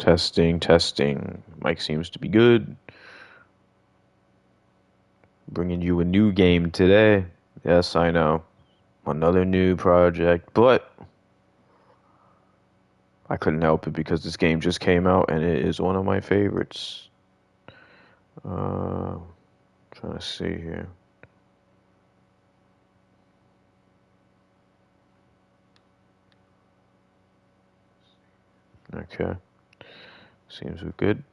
Testing, testing. Mic seems to be good. Bringing you a new game today. Yes, I know. Another new project, but I couldn't help it because this game just came out and it is one of my favorites. Trying to see here. Okay. Seems good.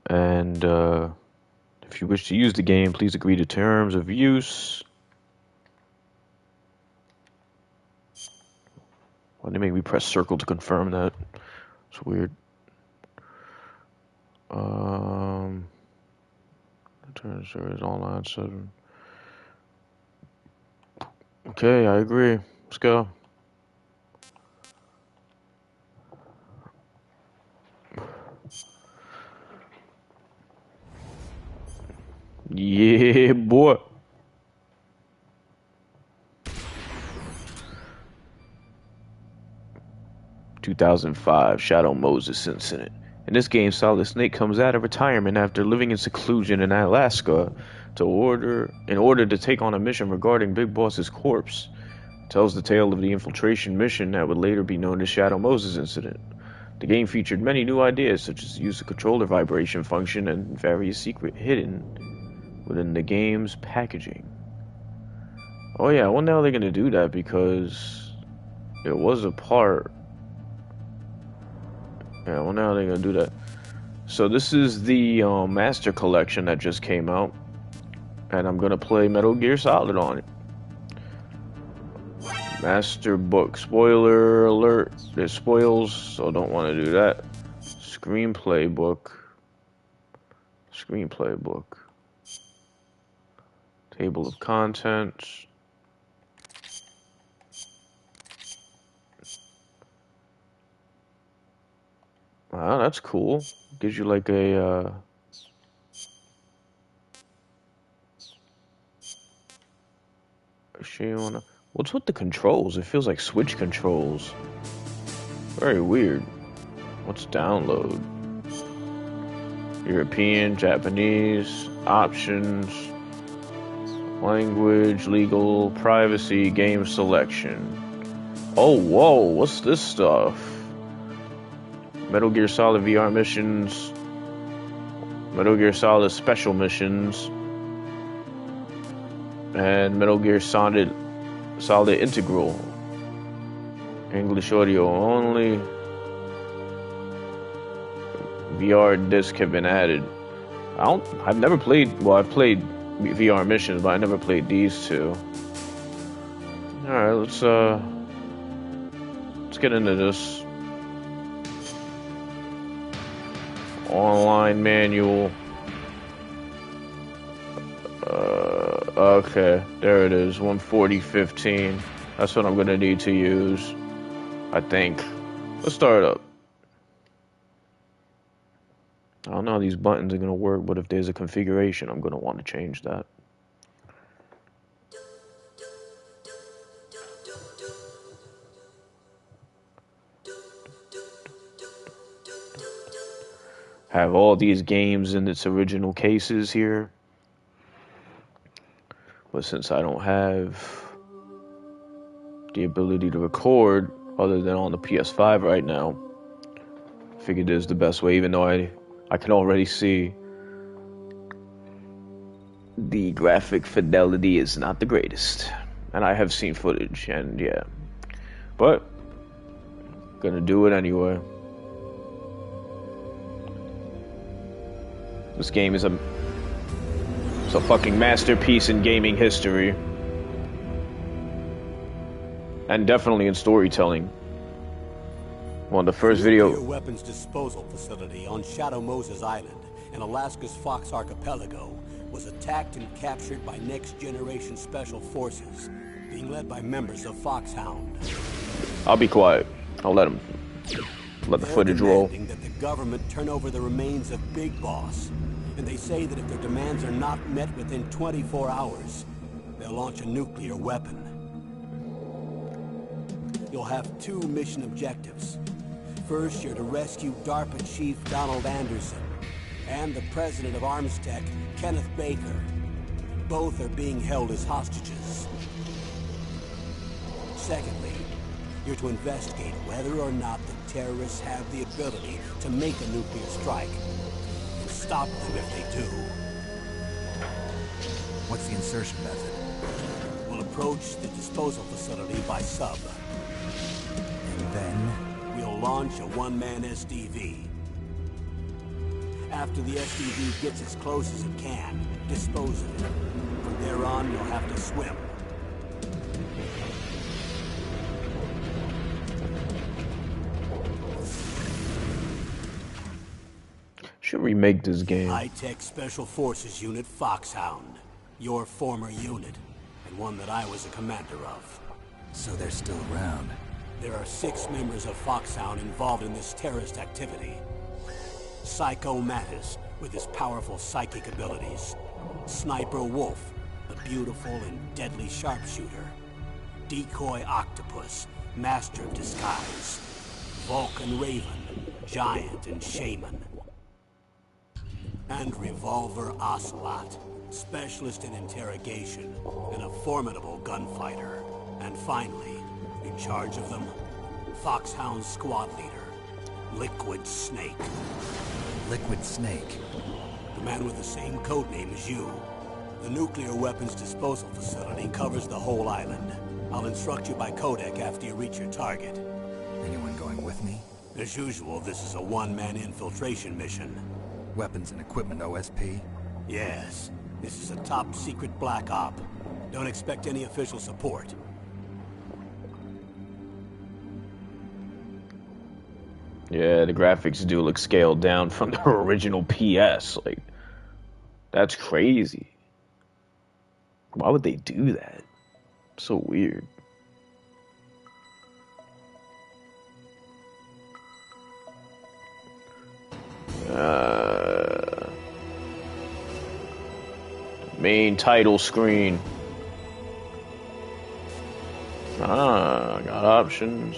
And if you wish to use the game, please agree to terms of use. Why did they make me press circle to confirm that? It's weird. Return service online 7. Okay, I agree. Let's go. Yeah, boy. "2005 Shadow Moses incident. In this game, Solid Snake comes out of retirement after living in seclusion in Alaska in order to take on a mission regarding Big Boss's corpse. Tells the tale of the infiltration mission that would later be known as Shadow Moses incident. The game featured many new ideas, such as the use of controller vibration function and various secrets hidden within the game's packaging." Oh yeah, I wonder how they're gonna do that because there was a part. Yeah, I wonder how they're gonna do that. So this is the Master Collection that just came out, and I'm gonna play Metal Gear Solid on it. Master Book. Spoiler alert. There's spoils, so don't want to do that. Screenplay book. Screenplay book. Table of contents. Wow, that's cool. Gives you like a what's with the controls? It feels like Switch controls. Very weird. What's download? European, Japanese, options, language, legal, privacy, game selection. Oh, whoa, what's this stuff? Metal Gear Solid VR missions, Metal Gear Solid special missions, and Metal Gear Solid Integral. English audio only. VR disc have been added. I've never played, well, I've played VR missions, but I never played these two. Alright, let's get into this. Online manual. Okay, there it is, 140.15. That's what I'm gonna need to use, I think. Let's start up. I don't know how these buttons are gonna work, but if there's a configuration, I'm gonna want to change that. Have all these games in its original cases here. But since I don't have the ability to record other than on the PS5 right now, I figured this is the best way, even though I can already see the graphic fidelity is not the greatest. And I have seen footage, and yeah. But, gonna do it anyway. This game is a fucking masterpiece in gaming history. And definitely in storytelling. One of the first video weapons disposal facility on Shadow Moses Island in Alaska's Fox Archipelago was attacked and captured by Next Generation Special Forces, being led by members of Foxhound. I'll be quiet. I'll let the footage roll. That the government turn over the remains of Big Boss, and they say that if their demands are not met within 24 hours, they'll launch a nuclear weapon. You'll have 2 mission objectives. First, you're to rescue DARPA Chief Donald Anderson and the president of Armstech, Kenneth Baker. Both are being held as hostages. Secondly, you're to investigate whether or not the terrorists have the ability to make a nuclear strike, and stop them if they do. What's the insertion method? We'll approach the disposal facility by sub. And then? We'll launch a one-man SDV. After the SDV gets as close as it can, dispose of it. From there on, you'll have to swim. Should remake this game. High-tech Special Forces Unit Foxhound. Your former unit, and one that I was a commander of. So they're still around. There are 6 members of Foxhound involved in this terrorist activity. Psycho Mattis, with his powerful psychic abilities. Sniper Wolf, the beautiful and deadly sharpshooter. Decoy Octopus, master of disguise. Vulcan Raven, giant and shaman. And Revolver Ocelot, specialist in interrogation and a formidable gunfighter. And finally, in charge of them, Foxhound squad leader, Liquid Snake. Liquid Snake? The man with the same codename as you. The nuclear weapons disposal facility covers the whole island. I'll instruct you by codec after you reach your target. Anyone going with me? As usual, this is a one-man infiltration mission. Weapons and equipment OSP? Yes. This is a top-secret black op. Don't expect any official support. Yeah, the graphics do look scaled down from the original PS. Like, that's crazy. Why would they do that? So weird. Main title screen. Got options.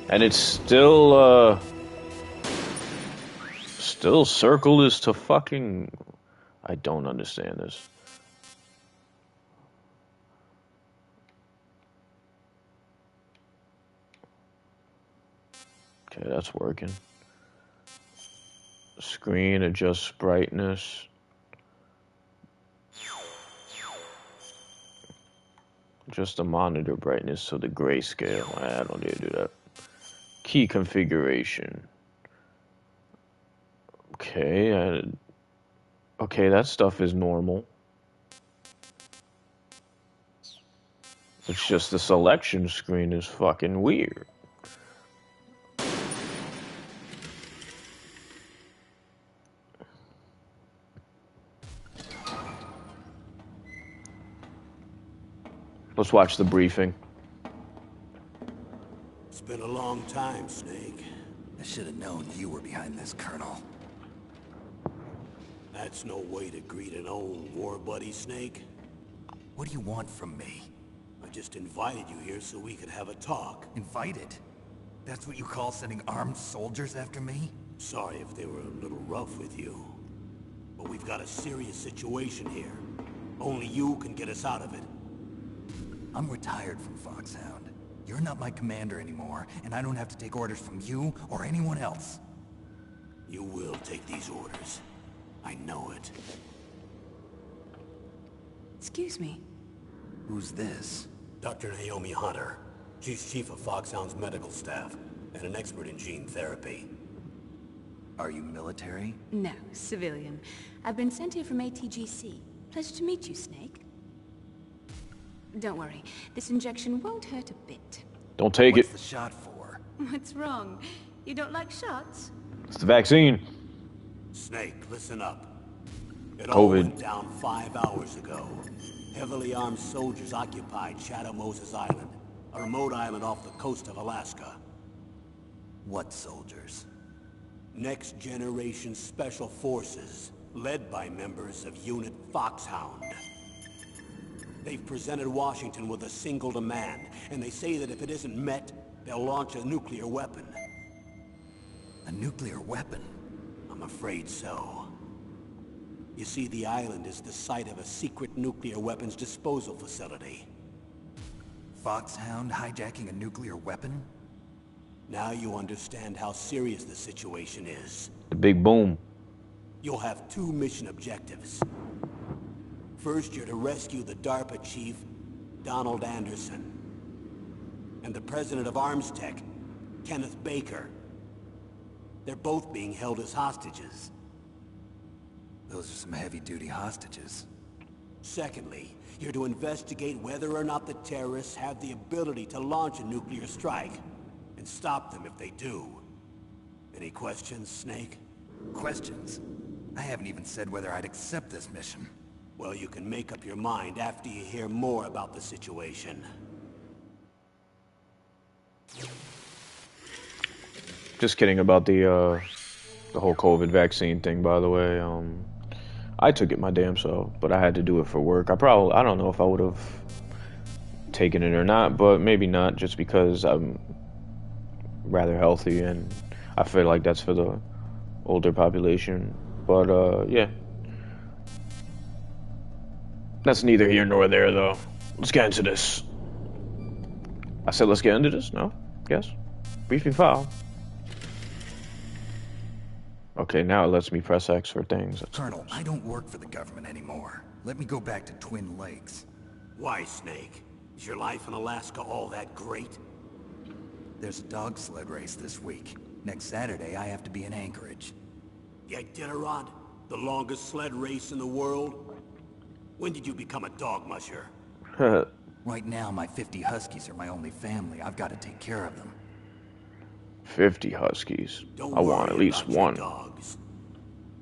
And it's still circle is to fucking... I don't understand this. Okay, that's working. Screen adjusts brightness. Just the monitor brightness, so the grayscale. I don't need to do that. Key configuration. Okay, okay, that stuff is normal. It's just the selection screen is fucking weird. Let's watch the briefing. It's been a long time, Snake. I should have known you were behind this, Colonel. That's no way to greet an old war buddy, Snake. What do you want from me? I just invited you here so we could have a talk. Invited? That's what you call sending armed soldiers after me? Sorry if they were a little rough with you. But we've got a serious situation here. Only you can get us out of it. I'm retired from Foxhound. You're not my commander anymore, and I don't have to take orders from you or anyone else. You will take these orders. I know it. Excuse me. Who's this? Dr. Naomi Hunter. She's chief of Foxhound's medical staff, and an expert in gene therapy. Are you military? No, civilian. I've been sent here from ATGC. Pleasure to meet you, Snake. Don't worry, this injection won't hurt a bit. Don't take What's it. the shot for? What's wrong? You don't like shots? It's the vaccine. Snake, listen up. It all COVID. went down 5 hours ago. Heavily armed soldiers occupied Shadow Moses Island, a remote island off the coast of Alaska. What soldiers? Next Generation Special Forces, led by members of Unit Foxhound. They've presented Washington with a single demand, and they say that if it isn't met, they'll launch a nuclear weapon. A nuclear weapon? I'm afraid so. You see, the island is the site of a secret nuclear weapons disposal facility. Foxhound hijacking a nuclear weapon? Now you understand how serious the situation is. The big boom. You'll have two mission objectives. First, you're to rescue the DARPA chief, Donald Anderson, and the president of Armstech, Kenneth Baker. They're both being held as hostages. Those are some heavy-duty hostages. Secondly, you're to investigate whether or not the terrorists have the ability to launch a nuclear strike, and stop them if they do. Any questions, Snake? Questions? I haven't even said whether I'd accept this mission. Well, you can make up your mind after you hear more about the situation. Just kidding about the whole COVID vaccine thing, by the way. I took it my damn self, but I had to do it for work. I don't know if I would have taken it or not, but maybe not, just because I'm rather healthy and I feel like that's for the older population. But yeah. That's neither here nor there, though. Let's get into this. I said let's get into this? No? Yes? Briefing file. Okay, now it lets me press X for things. Colonel, I don't work for the government anymore. Let me go back to Twin Lakes. Why, Snake? Is your life in Alaska all that great? There's a dog sled race this week. Next Saturday, I have to be in Anchorage. The Iditarod? The longest sled race in the world? When did you become a dog musher? Right now, my 50 huskies are my only family. I've got to take care of them. 50 huskies. Don't I want worry at least about your one. dogs.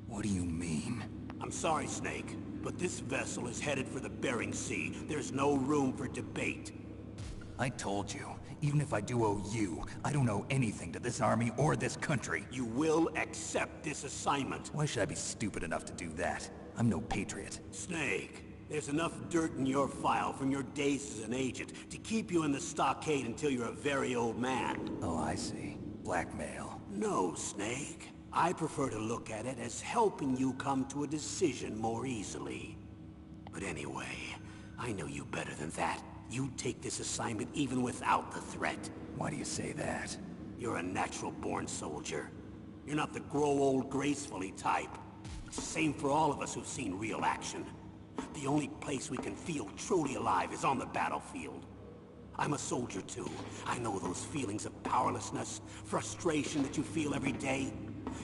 What do you mean? I'm sorry, Snake, but this vessel is headed for the Bering Sea. There's no room for debate. I told you, even if I do owe you, I don't owe anything to this army or this country. You will accept this assignment. Why should I be stupid enough to do that? I'm no patriot. Snake, there's enough dirt in your file from your days as an agent to keep you in the stockade until you're a very old man. Oh, I see. Blackmail. No, Snake. I prefer to look at it as helping you come to a decision more easily. But anyway, I know you better than that. You'd take this assignment even without the threat. Why do you say that? You're a natural-born soldier. You're not the grow old gracefully type. It's the same for all of us who've seen real action. The only place we can feel truly alive is on the battlefield. I'm a soldier too. I know those feelings of powerlessness, frustration that you feel every day.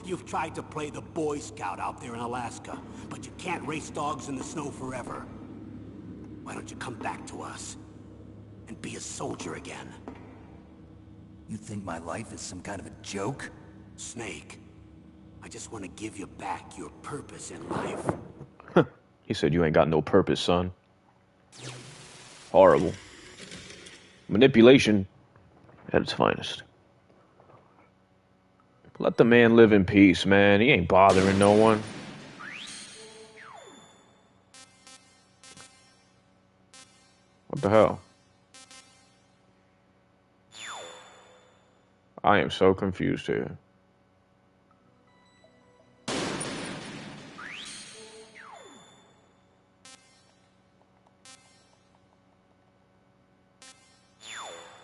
You've tried to play the Boy Scout out there in Alaska, but you can't race dogs in the snow forever. Why don't you come back to us and be a soldier again? You think my life is some kind of a joke? Snake, I just want to give you back your purpose in life. He said you ain't got no purpose, son. Horrible. Manipulation at its finest. Let the man live in peace, man. He ain't bothering no one. What the hell? I am so confused here.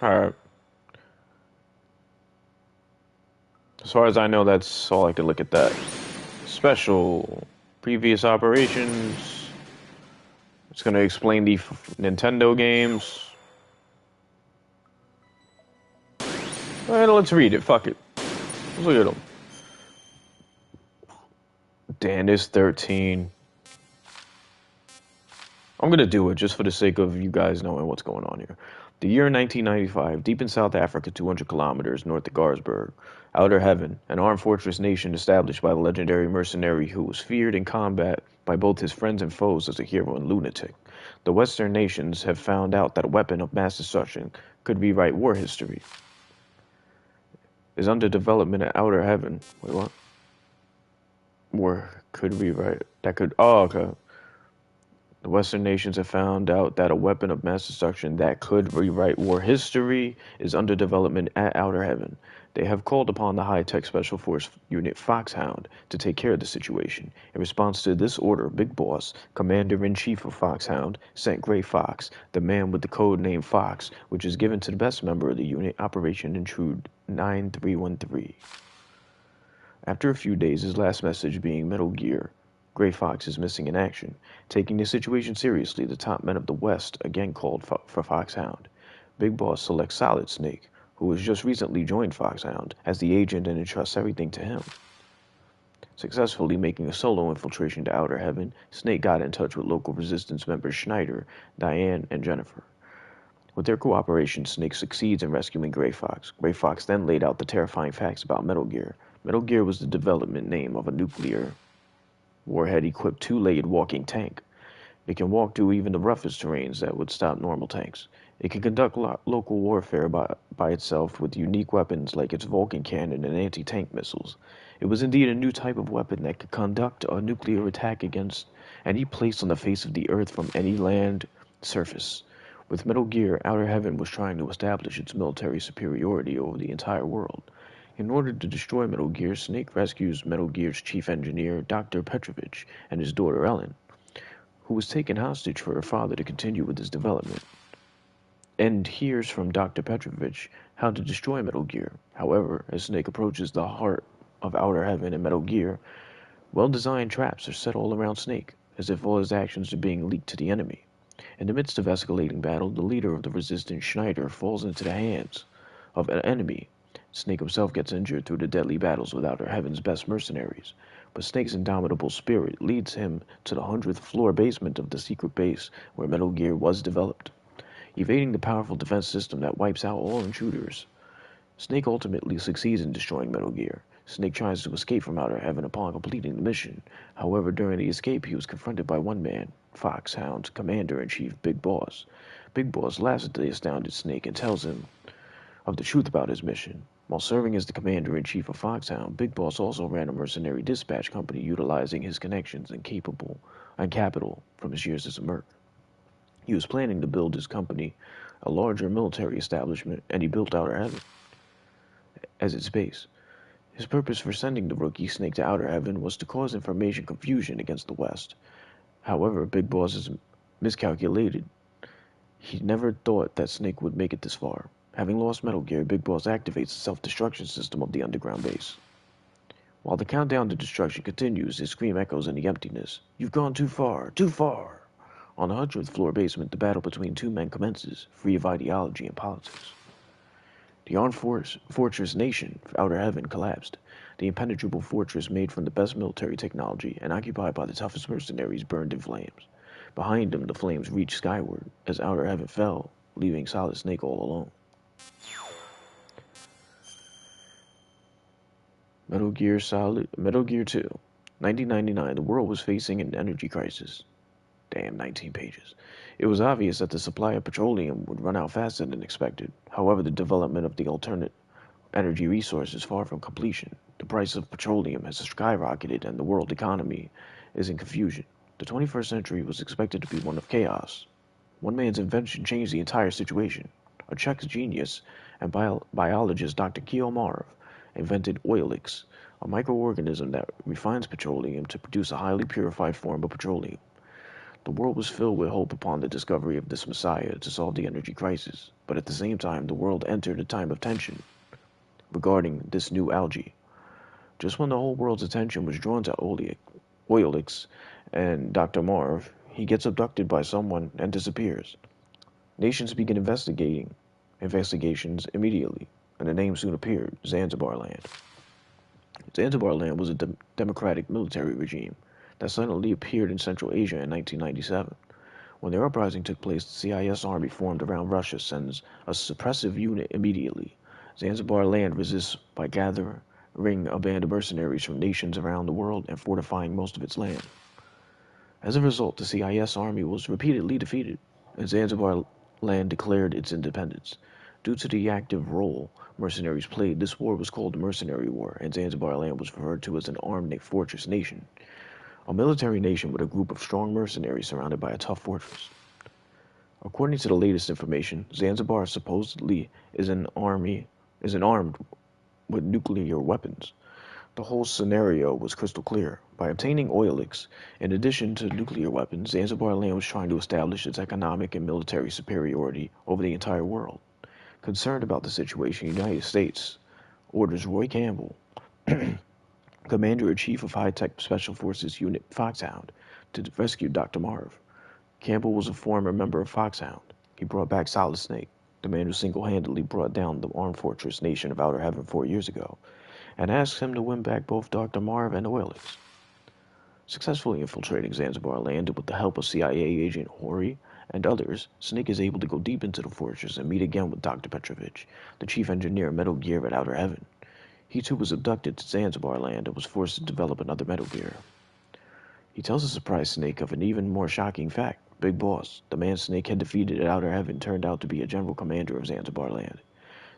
Alright. As far as I know, that's all I could look at that. Special. Previous operations. It's going to explain the Nintendo games. Alright, let's read it. Fuck it. Let's look at them. Dandis 13. I'm going to do it just for the sake of you guys knowing what's going on here. The year 1995, deep in South Africa, 200 kilometers north of Garsberg, Outer Heaven, an armed fortress nation established by the legendary mercenary who was feared in combat by both his friends and foes as a hero and lunatic. The Western nations have found out that a weapon of mass destruction could rewrite war history. Is under development at Outer Heaven. Wait, what? War could rewrite. That could. Oh, okay. The Western nations have found out that a weapon of mass destruction that could rewrite war history is under development at Outer Heaven. They have called upon the high-tech Special Force Unit Foxhound to take care of the situation. In response to this order, Big Boss, Commander-in-Chief of Foxhound, sent Gray Fox, the man with the code name Fox, which is given to the best member of the unit, Operation Intrude 9313. After a few days, his last message being Metal Gear, Gray Fox is missing in action. Taking the situation seriously, the top men of the West again called for Foxhound. Big Boss selects Solid Snake, who has just recently joined Foxhound, as the agent and entrusts everything to him. Successfully making a solo infiltration to Outer Heaven, Snake got in touch with local resistance members Schneider, Diane, and Jennifer. With their cooperation, Snake succeeds in rescuing Gray Fox. Gray Fox then laid out the terrifying facts about Metal Gear. Metal Gear was the development name of a nuclear warhead-equipped two-legged walking tank. It can walk through even the roughest terrains that would stop normal tanks. It can conduct local warfare by itself with unique weapons like its Vulcan cannon and anti-tank missiles. It was indeed a new type of weapon that could conduct a nuclear attack against any place on the face of the Earth from any land surface. With Metal Gear, Outer Heaven was trying to establish its military superiority over the entire world. In order to destroy Metal Gear, Snake rescues Metal Gear's chief engineer, Dr. Petrovich, and his daughter Ellen, who was taken hostage for her father to continue with his development, and hears from Dr. Petrovich how to destroy Metal Gear. However, as Snake approaches the heart of Outer Heaven and Metal Gear, well-designed traps are set all around Snake, as if all his actions are being leaked to the enemy. In the midst of escalating battle, the leader of the resistance, Schneider, falls into the hands of an enemy. Snake himself gets injured through the deadly battles with Outer Heaven's best mercenaries, but Snake's indomitable spirit leads him to the 100th floor basement of the secret base where Metal Gear was developed. Evading the powerful defense system that wipes out all intruders, Snake ultimately succeeds in destroying Metal Gear. Snake tries to escape from Outer Heaven upon completing the mission. However, during the escape, he was confronted by one man, Foxhound's Commander-in-Chief, Big Boss. Big Boss laughs at the astounded Snake and tells him of the truth about his mission. While serving as the Commander-in-Chief of Foxhound, Big Boss also ran a mercenary dispatch company utilizing his connections and capital from his years as a merc. He was planning to build his company a larger military establishment, and he built Outer Heaven as its base. His purpose for sending the rookie Snake to Outer Heaven was to cause information confusion against the West. However, Big Boss is miscalculated. He never thought that Snake would make it this far. Having lost Metal Gear, Big Boss activates the self-destruction system of the underground base. While the countdown to destruction continues, his scream echoes in the emptiness. You've gone too far, too far! On the 100th floor basement, the battle between two men commences, free of ideology and politics. The armed fortress nation, Outer Heaven, collapsed. The impenetrable fortress made from the best military technology and occupied by the toughest mercenaries burned in flames. Behind them, the flames reached skyward as Outer Heaven fell, leaving Solid Snake all alone. Metal Gear 2, 1999. The world was facing an energy crisis. Damn, 19 pages. It was obvious that the supply of petroleum would run out faster than expected. However, the development of the alternate energy resource is far from completion. The price of petroleum has skyrocketed and the world economy is in confusion. The 21st century was expected to be one of chaos. One man's invention changed the entire situation. A Czech genius and biologist, Dr. Keo Marv, invented Oilix, a microorganism that refines petroleum to produce a highly purified form of petroleum. The world was filled with hope upon the discovery of this messiah to solve the energy crisis, but at the same time the world entered a time of tension regarding this new algae. Just when the whole world's attention was drawn to Oilix and Dr. Marv, he gets abducted by someone and disappears. Nations begin investigations immediately, and the name soon appeared, Zanzibar Land. Zanzibar Land was a democratic military regime that suddenly appeared in Central Asia in 1997. When the uprising took place, the CIS army formed around Russia sends a suppressive unit immediately. Zanzibar Land resists by gathering a band of mercenaries from nations around the world and fortifying most of its land. As a result, the CIS army was repeatedly defeated, and Zanzibar Land declared its independence. Due to the active role mercenaries played, this war was called the Mercenary War, and Zanzibar Land was referred to as an armed fortress nation. a military nation with a group of strong mercenaries surrounded by a tough fortress. According to the latest information, Zanzibar supposedly isn't armed with nuclear weapons. The whole scenario was crystal clear. By obtaining oil leaks, in addition to nuclear weapons, Zanzibar land was trying to establish its economic and military superiority over the entire world. Concerned about the situation, the United States orders Roy Campbell, Commander-in-Chief of High-Tech Special Forces Unit Foxhound, to rescue Dr. Marv. Campbell was a former member of Foxhound. He brought back Solid Snake, the man who single-handedly brought down the armed fortress nation of Outer Heaven 4 years ago, and asked him to win back both Dr. Marv and Oilix. Successfully infiltrating Zanzibar land with the help of CIA agent Hori and others, Snake is able to go deep into the fortress and meet again with Dr. Petrovich, the chief engineer of Metal Gear at Outer Heaven. He too was abducted to Zanzibar land and was forced to develop another Metal Gear. He tells the surprised Snake of an even more shocking fact. Big Boss, the man Snake had defeated at Outer Heaven, turned out to be a general commander of Zanzibar land.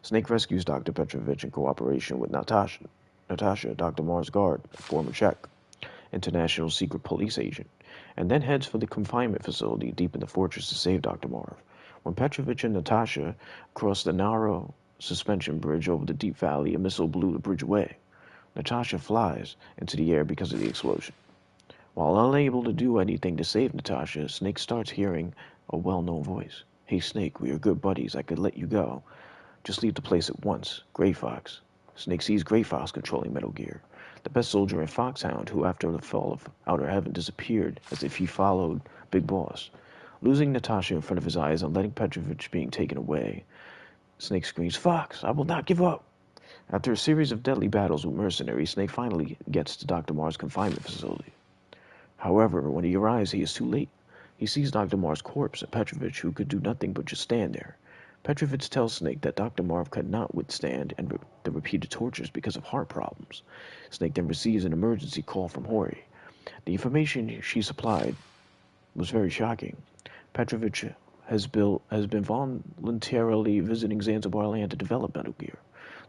Snake rescues Dr. Petrovich in cooperation with Natasha, Dr. Marv's guard, a former Czech, international secret police agent, and then heads for the confinement facility deep in the fortress to save Dr. Marv. When Petrovich and Natasha cross the narrow suspension bridge over the deep valley, a missile blew the bridge away. Natasha flies into the air because of the explosion. While unable to do anything to save Natasha, Snake starts hearing a well-known voice. "Hey Snake, we are good buddies. I could let you go. Just leave the place at once. Gray Fox." Snake sees Gray Fox controlling Metal Gear, the best soldier in Foxhound, who after the fall of Outer Heaven disappeared as if he followed Big Boss. Losing Natasha in front of his eyes and letting Petrovich being taken away, Snake screams, "Fox, I will not give up!" After a series of deadly battles with mercenaries, Snake finally gets to Dr. Marv's confinement facility. However, when he arrives, he is too late. He sees Dr. Marv's corpse and Petrovich, who could do nothing but just stand there. Petrovich tells Snake that Dr. Marv could not withstand the repeated tortures because of heart problems. Snake then receives an emergency call from Hori. The information she supplied was very shocking. Petrovich has been voluntarily visiting Zanzibar land to develop Metal Gear.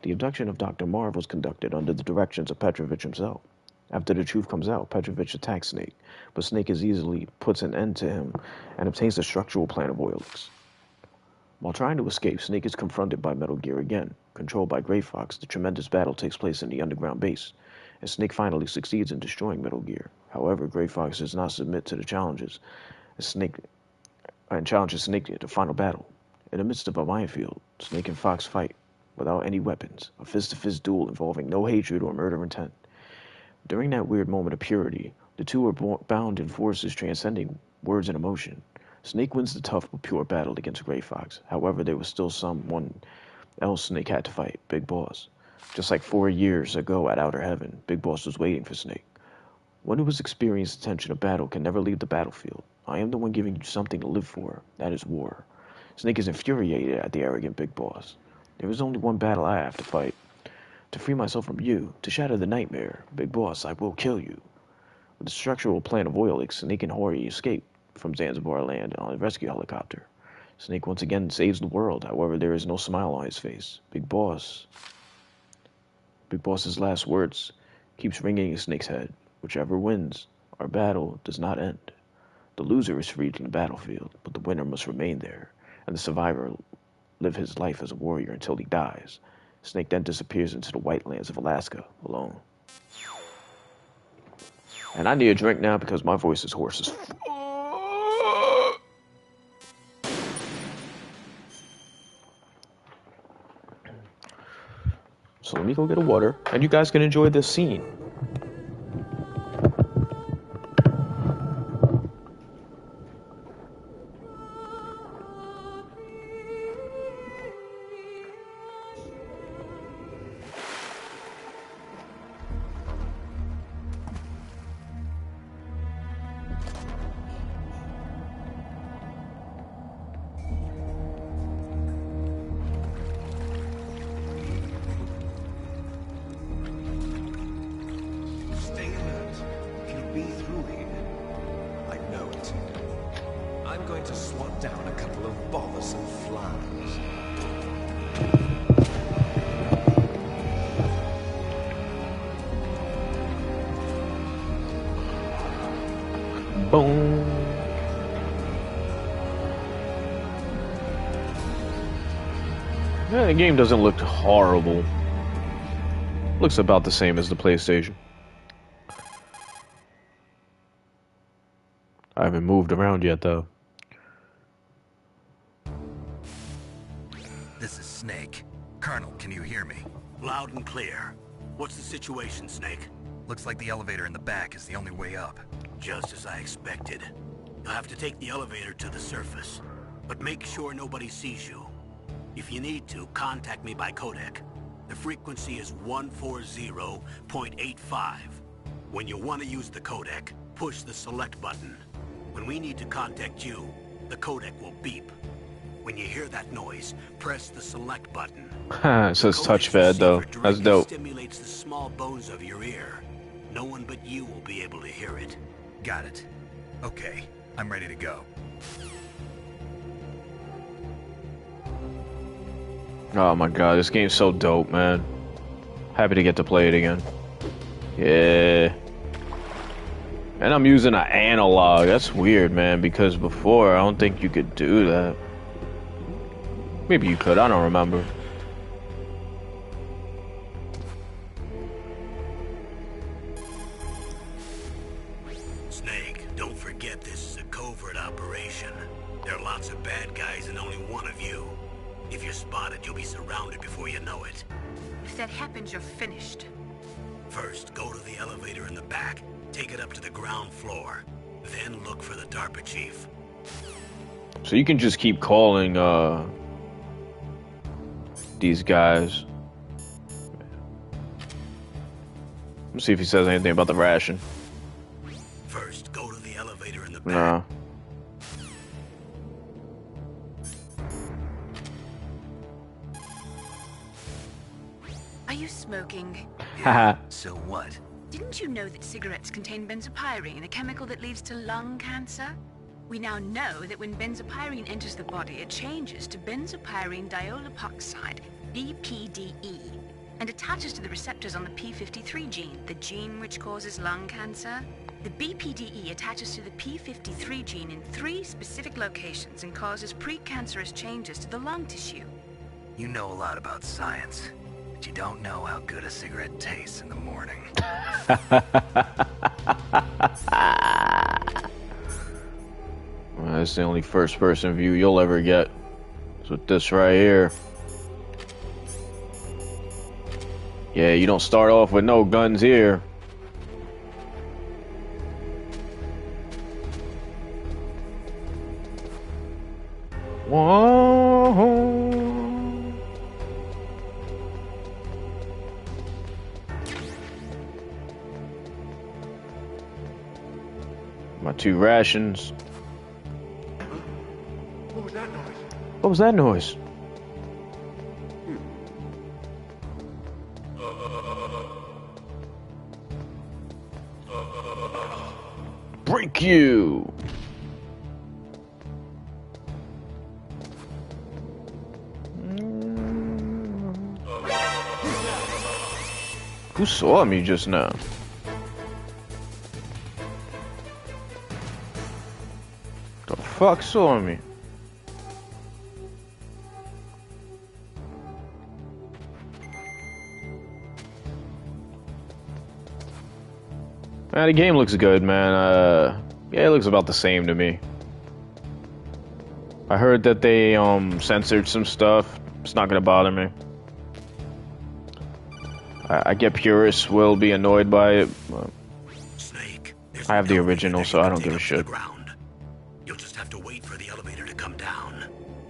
The abduction of Dr. Marv was conducted under the directions of Petrovich himself. After the truth comes out, Petrovich attacks Snake, but Snake as easily puts an end to him and obtains the structural plan of Oilix. While trying to escape, Snake is confronted by Metal Gear again. Controlled by Gray Fox, the tremendous battle takes place in the underground base, and Snake finally succeeds in destroying Metal Gear. However, Gray Fox does not submit to the challenges, and challenges Snake to the final battle. In the midst of a minefield, Snake and Fox fight without any weapons, a fist-to-fist duel involving no hatred or murder intent. During that weird moment of purity, the two are bound in forces transcending words and emotion. Snake wins the tough but pure battle against Gray Fox. However, there was still someone else Snake had to fight, Big Boss. Just like 4 years ago at Outer Heaven, Big Boss was waiting for Snake. One who has experienced the tension of battle can never leave the battlefield. I am the one giving you something to live for. That is war. Snake is infuriated at the arrogant Big Boss. There is only one battle I have to fight. To free myself from you, to shatter the nightmare. Big Boss, I will kill you. With the structural plan of Oilix, Snake and Hori escape from Zanzibar land on a rescue helicopter. Snake once again saves the world, however there is no smile on his face. Big Boss's last words keeps ringing in Snake's head. Whichever wins, our battle does not end. The loser is freed from the battlefield, but the winner must remain there, and the survivor live his life as a warrior until he dies. Snake then disappears into the white lands of Alaska alone. And I need a drink now because my voice is hoarse as fuck. So let me go get a water, and you guys can enjoy this scene. I'm going to swat down a couple of bothersome flies. Boom. Yeah, the game doesn't look horrible. Looks about the same as the PlayStation. I haven't moved around yet, though. This is Snake. Colonel, can you hear me? Loud and clear. What's the situation, Snake? Looks like the elevator in the back is the only way up. Just as I expected. You'll have to take the elevator to the surface. But make sure nobody sees you. If you need to, contact me by codec. The frequency is 140.85. When you want to use the codec, push the select button. When we need to contact you, the codec will beep. When you hear that noise, press the select button. It says touchpad though. That's dope. Stimulates the small bones of your ear. No one but you will be able to hear it. Got it. Okay, I'm ready to go. Oh my god, this game's so dope, man. Happy to get to play it again. Yeah. And I'm using an analog. That's weird, man, because before I don't think you could do that. Maybe you could, I don't remember. Snake, don't forget this is a covert operation. There are lots of bad guys and only one of you. If you're spotted, you'll be surrounded before you know it. If that happens, you're finished. First, go to the elevator in the back. Take it up to the ground floor. Then look for the DARPA chief. So you can just keep calling, these guys. Let's see if he says anything about the ration. First, go to the elevator in the back. No. Are you smoking? Haha. So what? Didn't you know that cigarettes contain benzopyrene, a chemical that leads to lung cancer? We now know that when benzopyrene enters the body, it changes to benzopyrene diolipoxide, BPDE, and attaches to the receptors on the P53 gene, the gene which causes lung cancer. The BPDE attaches to the P53 gene in 3 specific locations and causes precancerous changes to the lung tissue. You know a lot about science, but you don't know how good a cigarette tastes in the morning. Well, that's the only first-person view you'll ever get. It's with this right here. Yeah, you don't start off with no guns here. Whoa. My 2 rations. What was that noise? What was that noise? Break you! Who saw me just now? The fuck saw me? The game looks good, man. Yeah, it looks about the same to me. I heard that they censored some stuff. It's not gonna bother me. I get purists will be annoyed by it. But Snake, I have the original, so I don't give a shit. You'll just have to wait for the elevator to come down.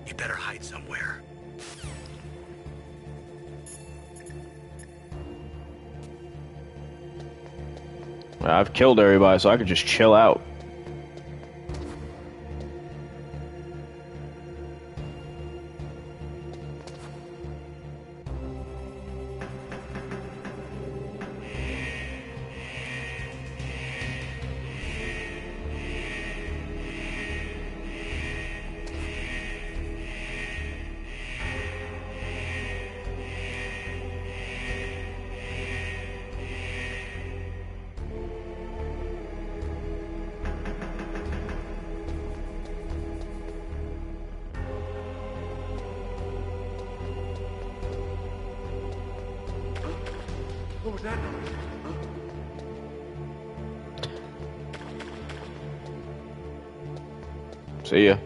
You better hide somewhere. I've killed everybody, so I could just chill out. What was that noise? Huh? See ya.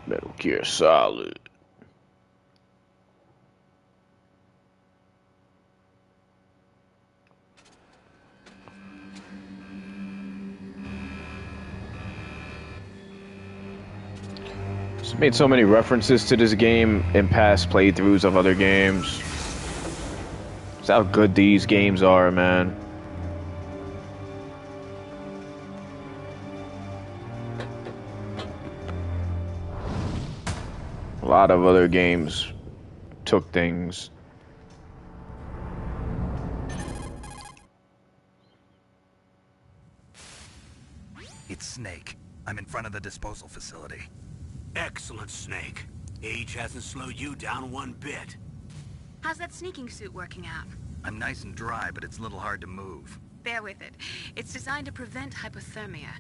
Metal Gear Solid. It's made so many references to this game in past playthroughs of other games. It's how good these games are, man. A lot of other games took things. It's Snake. I'm in front of the disposal facility. Excellent, Snake. Age hasn't slowed you down one bit. How's that sneaking suit working out? I'm nice and dry, but it's a little hard to move. Bear with it. It's designed to prevent hypothermia.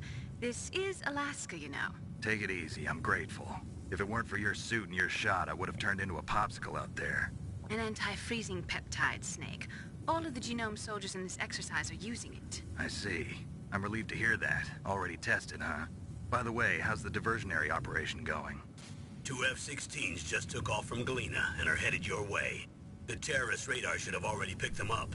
This is Alaska, you know. Take it easy, I'm grateful. If it weren't for your suit and your shot, I would have turned into a popsicle out there. An anti-freezing peptide, Snake. All of the genome soldiers in this exercise are using it. I see. I'm relieved to hear that. Already tested, huh? By the way, how's the diversionary operation going? 2 F-16s just took off from Galena and are headed your way. The terrorist radar should have already picked them up.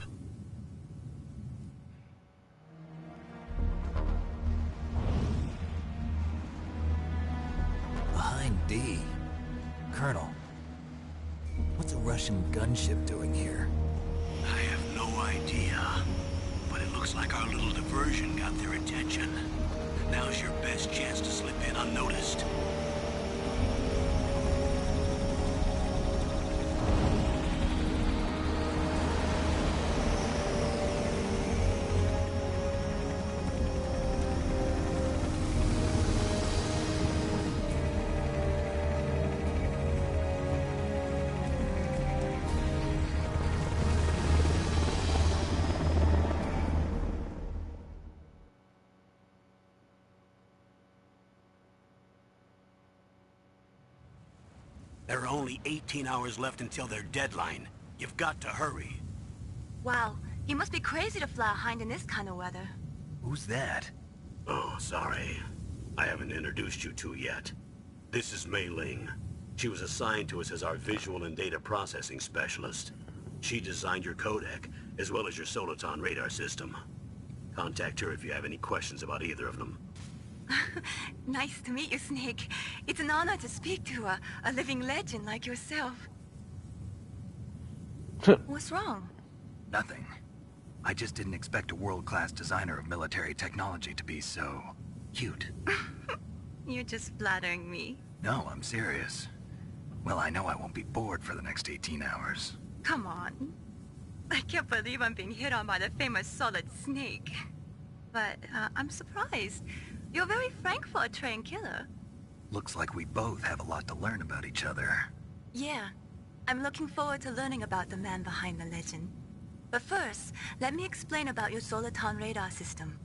Behind D. Colonel, what's a Russian gunship doing here? I have no idea, but it looks like our little diversion got their attention. Now's your best chance to slip in unnoticed. There are only 18 hours left until their deadline. You've got to hurry. Wow, you must be crazy to fly a hind in this kind of weather. Who's that? Oh, sorry. I haven't introduced you to yet. This is Mei Ling. She was assigned to us as our visual and data processing specialist. She designed your codec, as well as your Soliton radar system. Contact her if you have any questions about either of them. Nice to meet you, Snake. It's an honor to speak to a living legend like yourself. What's wrong? Nothing. I just didn't expect a world-class designer of military technology to be so... cute. You're just flattering me. No, I'm serious. Well, I know I won't be bored for the next 18 hours. Come on. I can't believe I'm being hit on by the famous Solid Snake. But I'm surprised. You're very frank for a trained killer. Looks like we both have a lot to learn about each other. Yeah. I'm looking forward to learning about the man behind the legend. But first, let me explain about your Soliton radar system.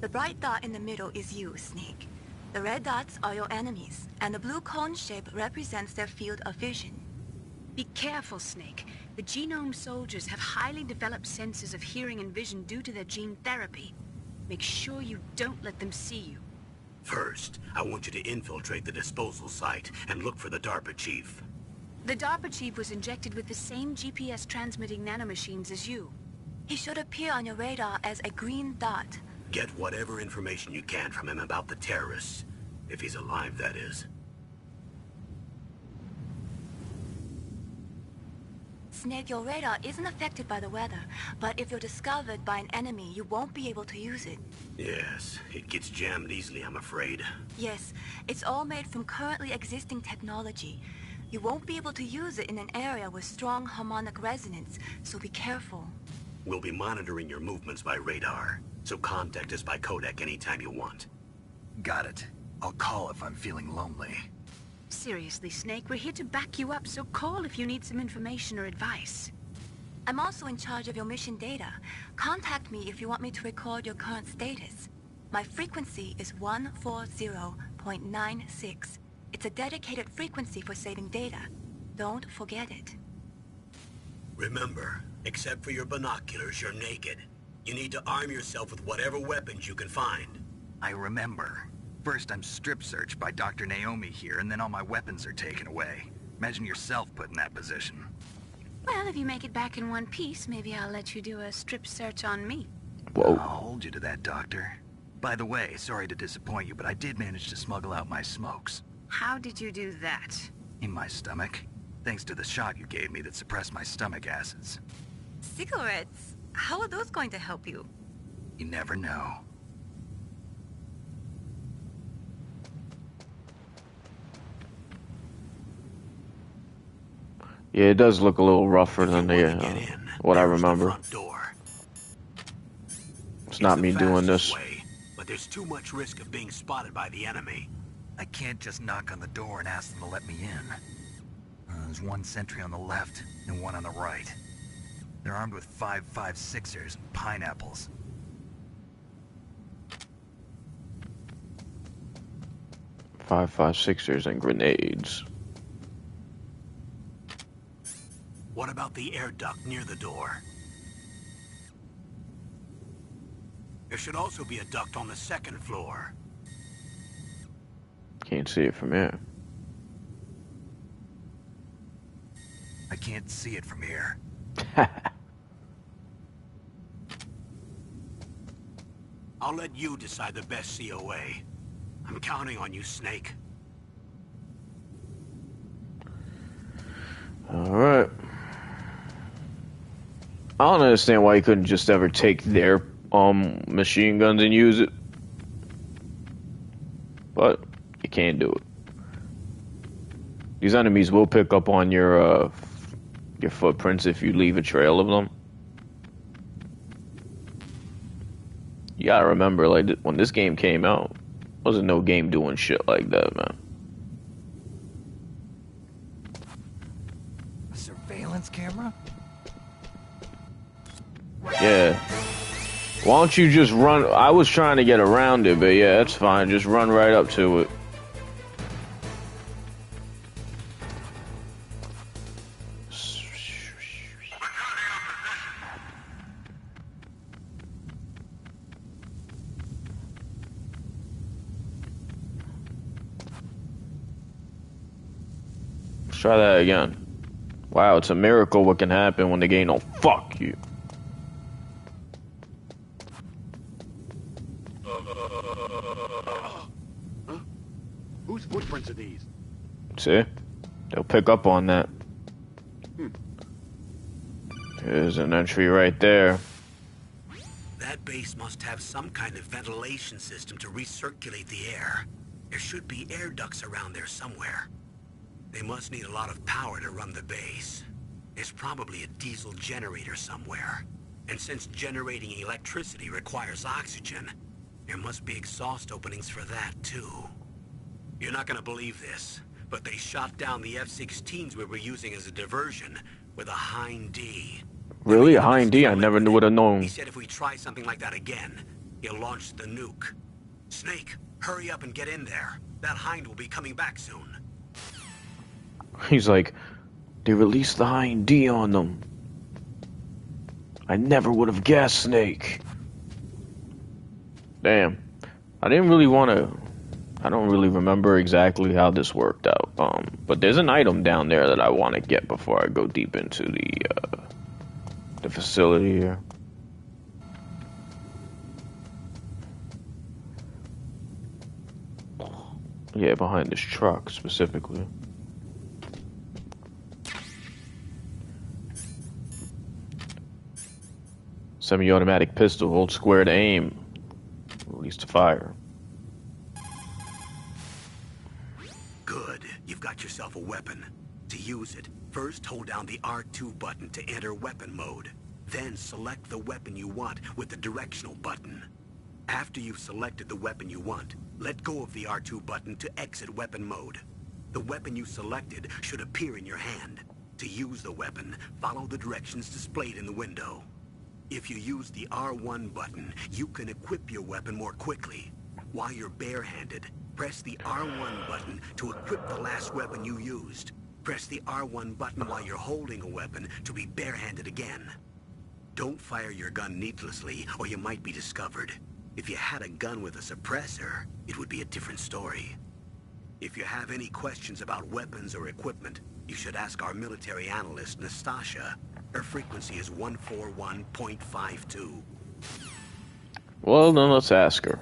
The bright dot in the middle is you, Snake. The red dots are your enemies, and the blue cone shape represents their field of vision. Be careful, Snake. The genome soldiers have highly developed senses of hearing and vision due to their gene therapy. Make sure you don't let them see you. First, I want you to infiltrate the disposal site and look for the DARPA chief. The DARPA chief was injected with the same GPS transmitting nanomachines as you. He should appear on your radar as a green dot. Get whatever information you can from him about the terrorists. If he's alive, that is. Snake, your radar isn't affected by the weather, but if you're discovered by an enemy, you won't be able to use it. Yes, it gets jammed easily, I'm afraid. Yes, it's all made from currently existing technology. You won't be able to use it in an area with strong harmonic resonance, so be careful. We'll be monitoring your movements by radar, so contact us by codec anytime you want. Got it. I'll call if I'm feeling lonely. Seriously, Snake, we're here to back you up, so call if you need some information or advice. I'm also in charge of your mission data. Contact me if you want me to record your current status. My frequency is 140.96. It's a dedicated frequency for saving data. Don't forget it. Remember, except for your binoculars, you're naked. You need to arm yourself with whatever weapons you can find. I remember. First I'm strip searched by Dr. Naomi here, and then all my weapons are taken away. Imagine yourself put in that position. Well, if you make it back in one piece, maybe I'll let you do a strip search on me. Whoa. I'll hold you to that, Doctor. By the way, sorry to disappoint you, but I did manage to smuggle out my smokes. How did you do that? In my stomach. Thanks to the shot you gave me that suppressed my stomach acids. Cigarettes? How are those going to help you? You never know. Yeah, it does look a little rougher If you than want the to get in, what I there's the remember. front door. It's not the me doing fastest this. way, but there's too much risk of being spotted by the enemy. I can't just knock on the door and ask them to let me in. There's one sentry on the left and one on the right. They're armed with 5.56ers and pineapples. Five 5.56ers and grenades. What about the air duct near the door? There should also be a duct on the second floor. Can't see it from here. I can't see it from here. I'll let you decide the best COA. I'm counting on you, Snake. Alright. I don't understand why you couldn't just ever take their machine guns and use it. But you can't do it. These enemies will pick up on your footprints if you leave a trail of them. You gotta remember, like, when this game came out, wasn't no game doing shit like that, man. A surveillance camera? Yeah. Why don't you just run? I was trying to get around it, but yeah, that's fine. Just run right up to it. Let's try that again. Wow, it's a miracle what can happen when the game don't fuck you. Huh? Whose footprints are these? See? They'll pick up on that. There's an entry right there. That base must have some kind of ventilation system to recirculate the air. There should be air ducts around there somewhere. They must need a lot of power to run the base. There's probably a diesel generator somewhere. And since generating electricity requires oxygen, there must be exhaust openings for that too. You're not gonna believe this, but they shot down the F-16s we were using as a diversion with a Hind D. Really? A Hind D? I never would have known. He said if we try something like that again, he'll launch the nuke. Snake, hurry up and get in there. That Hind will be coming back soon. He's like, they released the Hind D on them. I never would have guessed, Snake. Damn. I didn't really want to I don't really remember exactly how this worked out. But there's an item down there that I want to get before I go deep into the facility here. Yeah, behind this truck specifically. Semi-automatic pistol, hold square to aim, release to fire. Good. You've got yourself a weapon. To use it, first hold down the R2 button to enter weapon mode. Then select the weapon you want with the directional button. After you've selected the weapon you want, let go of the R2 button to exit weapon mode. The weapon you selected should appear in your hand. To use the weapon, follow the directions displayed in the window. If you use the R1 button, you can equip your weapon more quickly. While you're barehanded, press the R1 button to equip the last weapon you used. Press the R1 button while you're holding a weapon to be barehanded again. Don't fire your gun needlessly, or you might be discovered. If you had a gun with a suppressor, it would be a different story. If you have any questions about weapons or equipment, you should ask our military analyst, Nastasha. Her frequency is 141.52. Well, then let's ask her.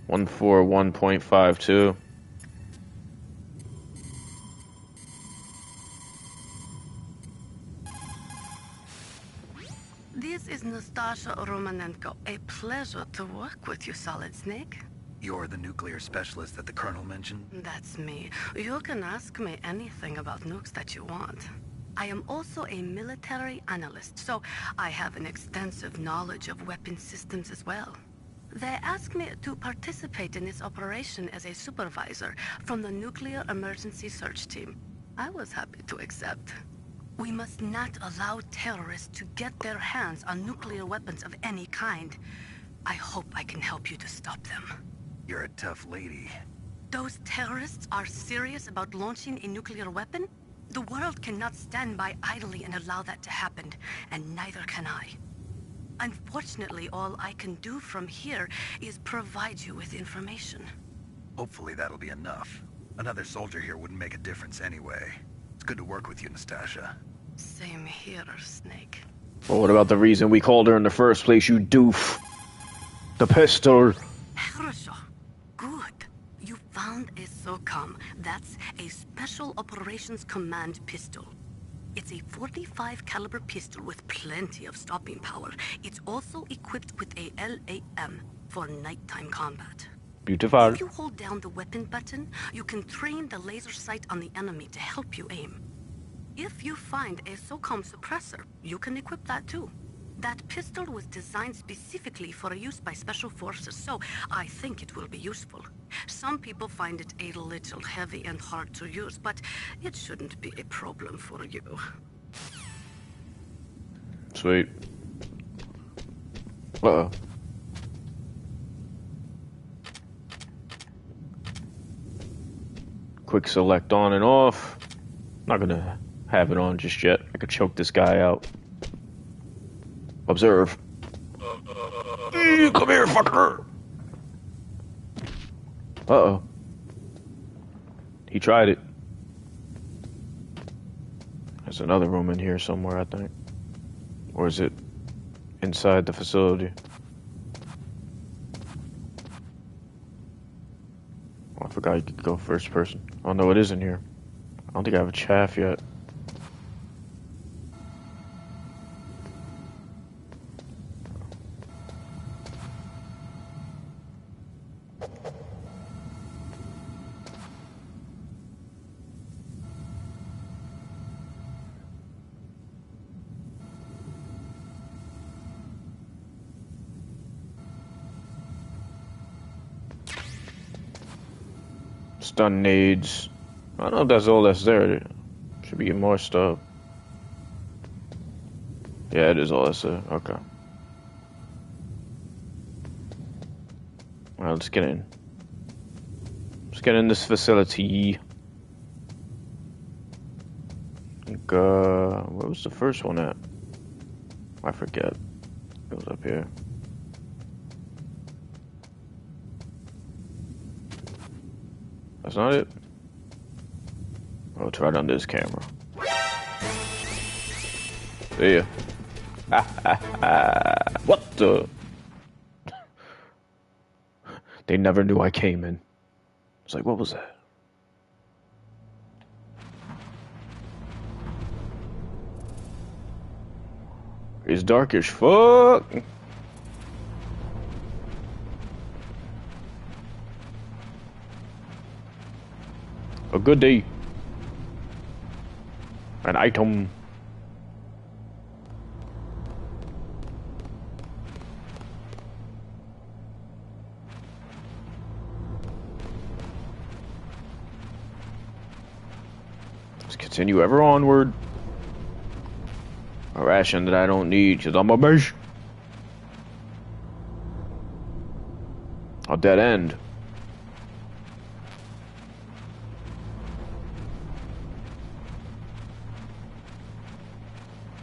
141.52. This is Nastasha Romanenko. A pleasure to work with you, Solid Snake. You're the nuclear specialist that the Colonel mentioned? That's me. You can ask me anything about nukes that you want. I am also a military analyst, so I have an extensive knowledge of weapon systems as well. They asked me to participate in this operation as a supervisor from the Nuclear Emergency Search Team. I was happy to accept. We must not allow terrorists to get their hands on nuclear weapons of any kind. I hope I can help you to stop them. You're a tough lady. Those terrorists are serious about launching a nuclear weapon? The world cannot stand by idly and allow that to happen, and neither can I. Unfortunately, all I can do from here is provide you with information. Hopefully that'll be enough. Another soldier here wouldn't make a difference anyway. It's good to work with you, Nastasha. Same here, Snake. Well, what about the reason we called her in the first place, you doof? The pistol. Хорошо. Good. You found a SOCOM. That's a Special Operations Command pistol. It's a 45 caliber pistol with plenty of stopping power. It's also equipped with a LAM for nighttime combat. Beautiful. If you hold down the weapon button, you can train the laser sight on the enemy to help you aim. If you find a SOCOM suppressor, you can equip that too. That pistol was designed specifically for use by special forces, so I think it will be useful. Some people find it a little heavy and hard to use, but it shouldn't be a problem for you. Sweet. Uh-oh. Quick select on and off. Not gonna have it on just yet. I could choke this guy out. Observe. Come here, fucker! Uh-oh. He tried it. There's another room in here somewhere, I think. Or is it inside the facility? Oh, I forgot you could go first person. Oh no, it is in here. I don't think I have a chaff yet. Stun nades. I don't know if that's all that's there. Should be more stuff. Yeah, it is all that's there. Okay. Alright, let's get in. Let's get in this facility. I think, where was the first one at? I forget. It was up here. That's not it? Oh, it's right on this camera. See ya. What the? They never knew I came in. It's like, what was that? It's dark as fuck. A good day. An item. Let's continue ever onward. A ration that I don't need because I'm a bitch. A dead end.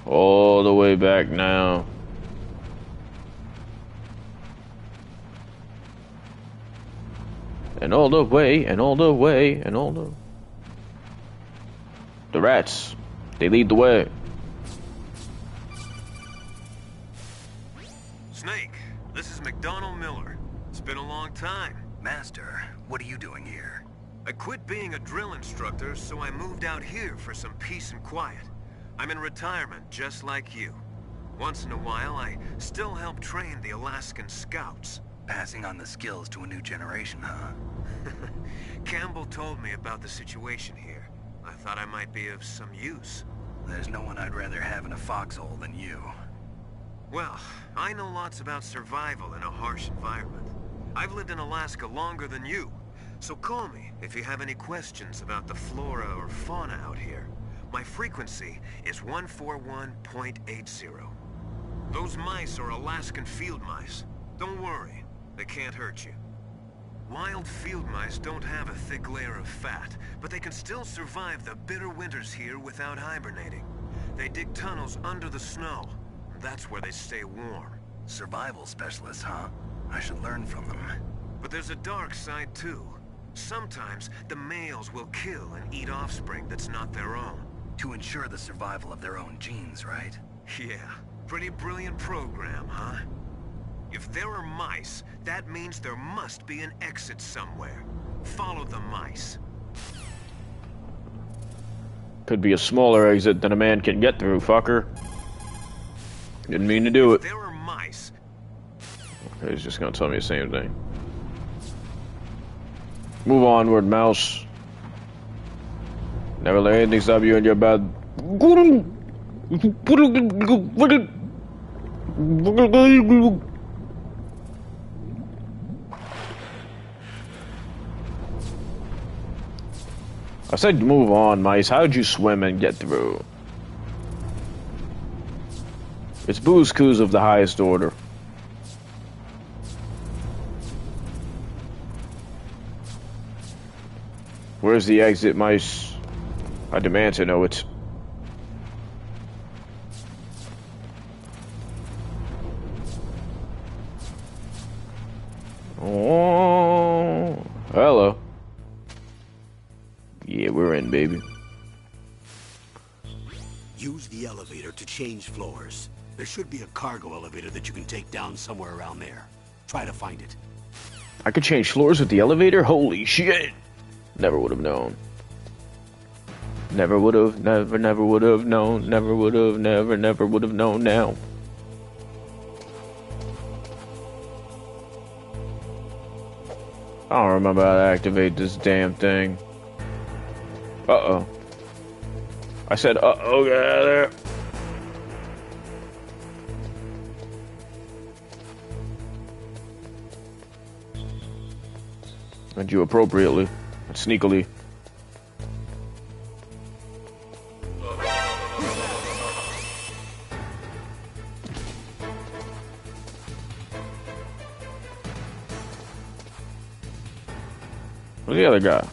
All the way back now. And all the way, and all the way, and all the... The rats. They lead the way. Snake, this is McDonald Miller. It's been a long time. Master, what are you doing here? I quit being a drill instructor, so I moved out here for some peace and quiet. I'm in retirement, just like you. Once in a while, I still help train the Alaskan Scouts. Passing on the skills to a new generation, huh? Campbell told me about the situation here. I thought I might be of some use. There's no one I'd rather have in a foxhole than you. Well, I know lots about survival in a harsh environment. I've lived in Alaska longer than you, so call me if you have any questions about the flora or fauna out here. My frequency is 141.80. Those mice are Alaskan field mice. Don't worry, they can't hurt you. Wild field mice don't have a thick layer of fat, but they can still survive the bitter winters here without hibernating. They dig tunnels under the snow. That's where they stay warm. Survival specialists, huh? I should learn from them. But there's a dark side too. Sometimes the males will kill and eat offspring that's not their own. To ensure the survival of their own genes, right? Yeah, pretty brilliant program, huh? If there are mice, that means there must be an exit somewhere. Follow the mice. Could be a smaller exit than a man can get through, fucker. Didn't mean to do it. If there are mice... Okay, he's just gonna tell me the same thing. Move onward, mouse. Never let anything stop you in your bed. I said move on, mice. How'd you swim and get through? It's booze coos of the highest order. Where's the exit, mice? I demand to know it. Oh, hello. Yeah, we're in, baby. Use the elevator to change floors. There should be a cargo elevator that you can take down somewhere around there. Try to find it. I could change floors with the elevator? Holy shit! Never would have known. Never would have, never would have known. Never would have, never would have known now. I don't remember how to activate this damn thing. Uh-oh. I said, uh-oh, get out of there. And you appropriately and sneakily. Where's the other guy?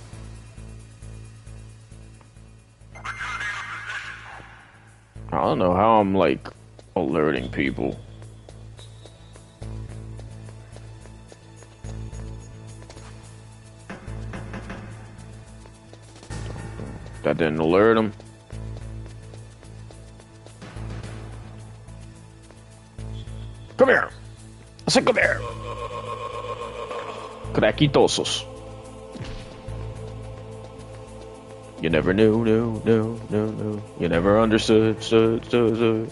I don't know how I'm like alerting people. That didn't alert him. Come here. I said come here. Craquitosos. You never knew, no. You never understood, stood.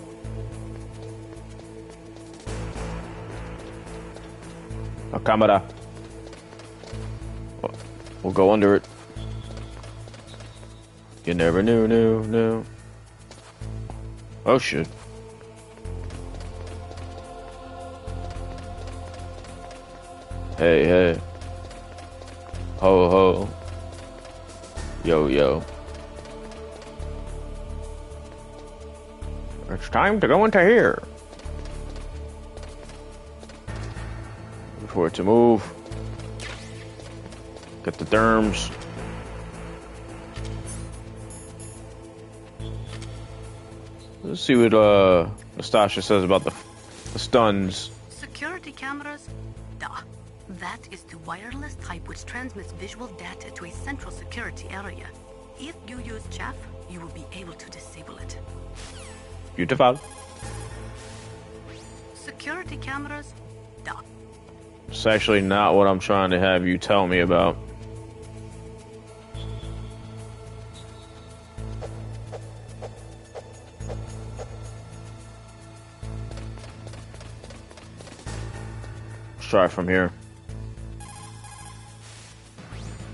A camera. We'll go under it. You never knew, no. Oh shit. Hey. Ho. Yo. It's time to go into here. For it to move. Get the derms. Let's see what Nastasha says about the stuns. Security cameras? Duh. That is the wireless type which transmits visual data to a central security area. If you use chaff, you will be able to disable it. Beautiful. Security cameras? Duh. It's actually not what I'm trying to have you tell me about. Let's try from here.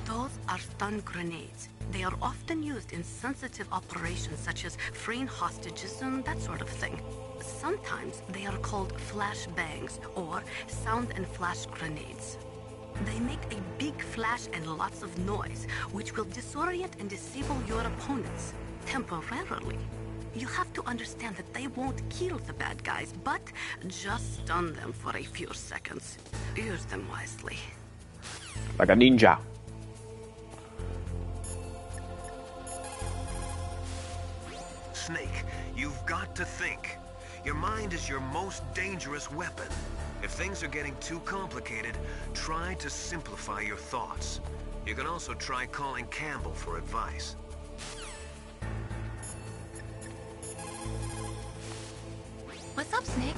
Those are stun grenades. They are often used in sensitive operations such as freeing hostages and that sort of thing. Sometimes they are called flash bangs or sound and flash grenades. They make a big flash and lots of noise, which will disorient and disable your opponents temporarily. You have to understand that they won't kill the bad guys, but just stun them for a few seconds. Use them wisely. Like a ninja. Snake, you've got to think. Your mind is your most dangerous weapon. If things are getting too complicated, try to simplify your thoughts. You can also try calling Campbell for advice. What's up, Snake?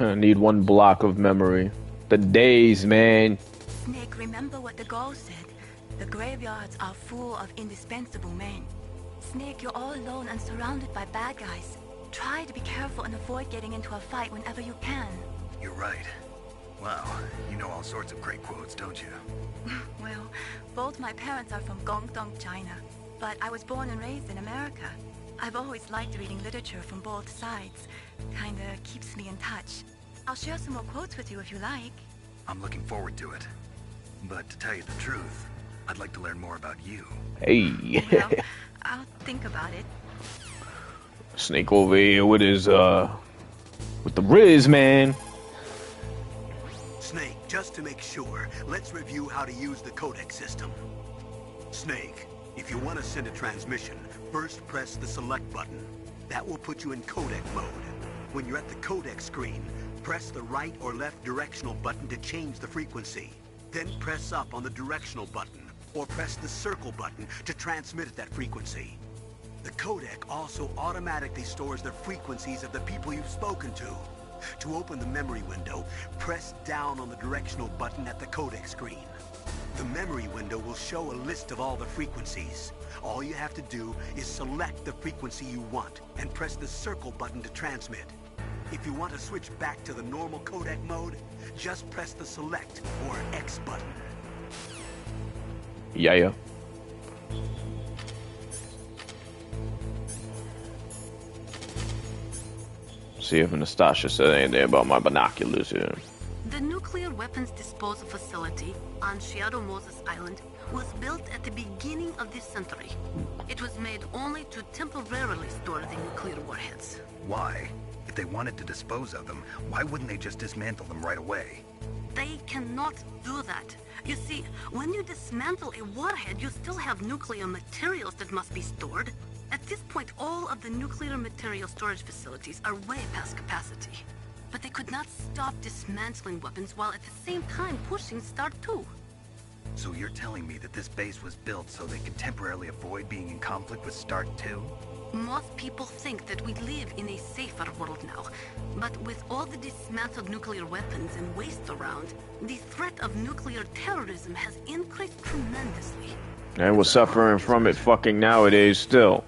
I need one block of memory. The days, man. Snake, remember what the girl said. The graveyards are full of indispensable men. Snake, you're all alone and surrounded by bad guys. Try to be careful and avoid getting into a fight whenever you can. You're right. Wow, you know all sorts of great quotes, don't you? Well, both my parents are from Guangdong, China. But I was born and raised in America. I've always liked reading literature from both sides. Kinda keeps me in touch. I'll share some more quotes with you if you like. I'm looking forward to it. But to tell you the truth, I'd like to learn more about you. Hey. Well, I'll think about it. Snake over here with his with the Riz, man. Snake, just to make sure, let's review how to use the codec system. Snake, if you want to send a transmission, first press the select button. That will put you in codec mode. When you're at the codec screen, press the right or left directional button to change the frequency. Then press up on the directional button, or press the circle button to transmit at that frequency. The codec also automatically stores the frequencies of the people you've spoken to. To open the memory window, press down on the directional button at the codec screen. The memory window will show a list of all the frequencies. All you have to do is select the frequency you want and press the circle button to transmit. If you want to switch back to the normal codec mode, just press the select or X button. Yeah. See if Nastasha said anything about my binoculars here. The nuclear weapons disposal facility on Shadow Moses Island was built at the beginning of this century. It was made only to temporarily store the nuclear warheads. Why? If they wanted to dispose of them, why wouldn't they just dismantle them right away? They cannot do that. You see, when you dismantle a warhead, you still have nuclear materials that must be stored. At this point, all of the nuclear material storage facilities are way past capacity. But they could not stop dismantling weapons while at the same time pushing Start 2. So you're telling me that this base was built so they can temporarily avoid being in conflict with Stark 2? Most people think that we live in a safer world now. But with all the dismantled nuclear weapons and waste around, the threat of nuclear terrorism has increased tremendously. And we're suffering from it fucking nowadays still.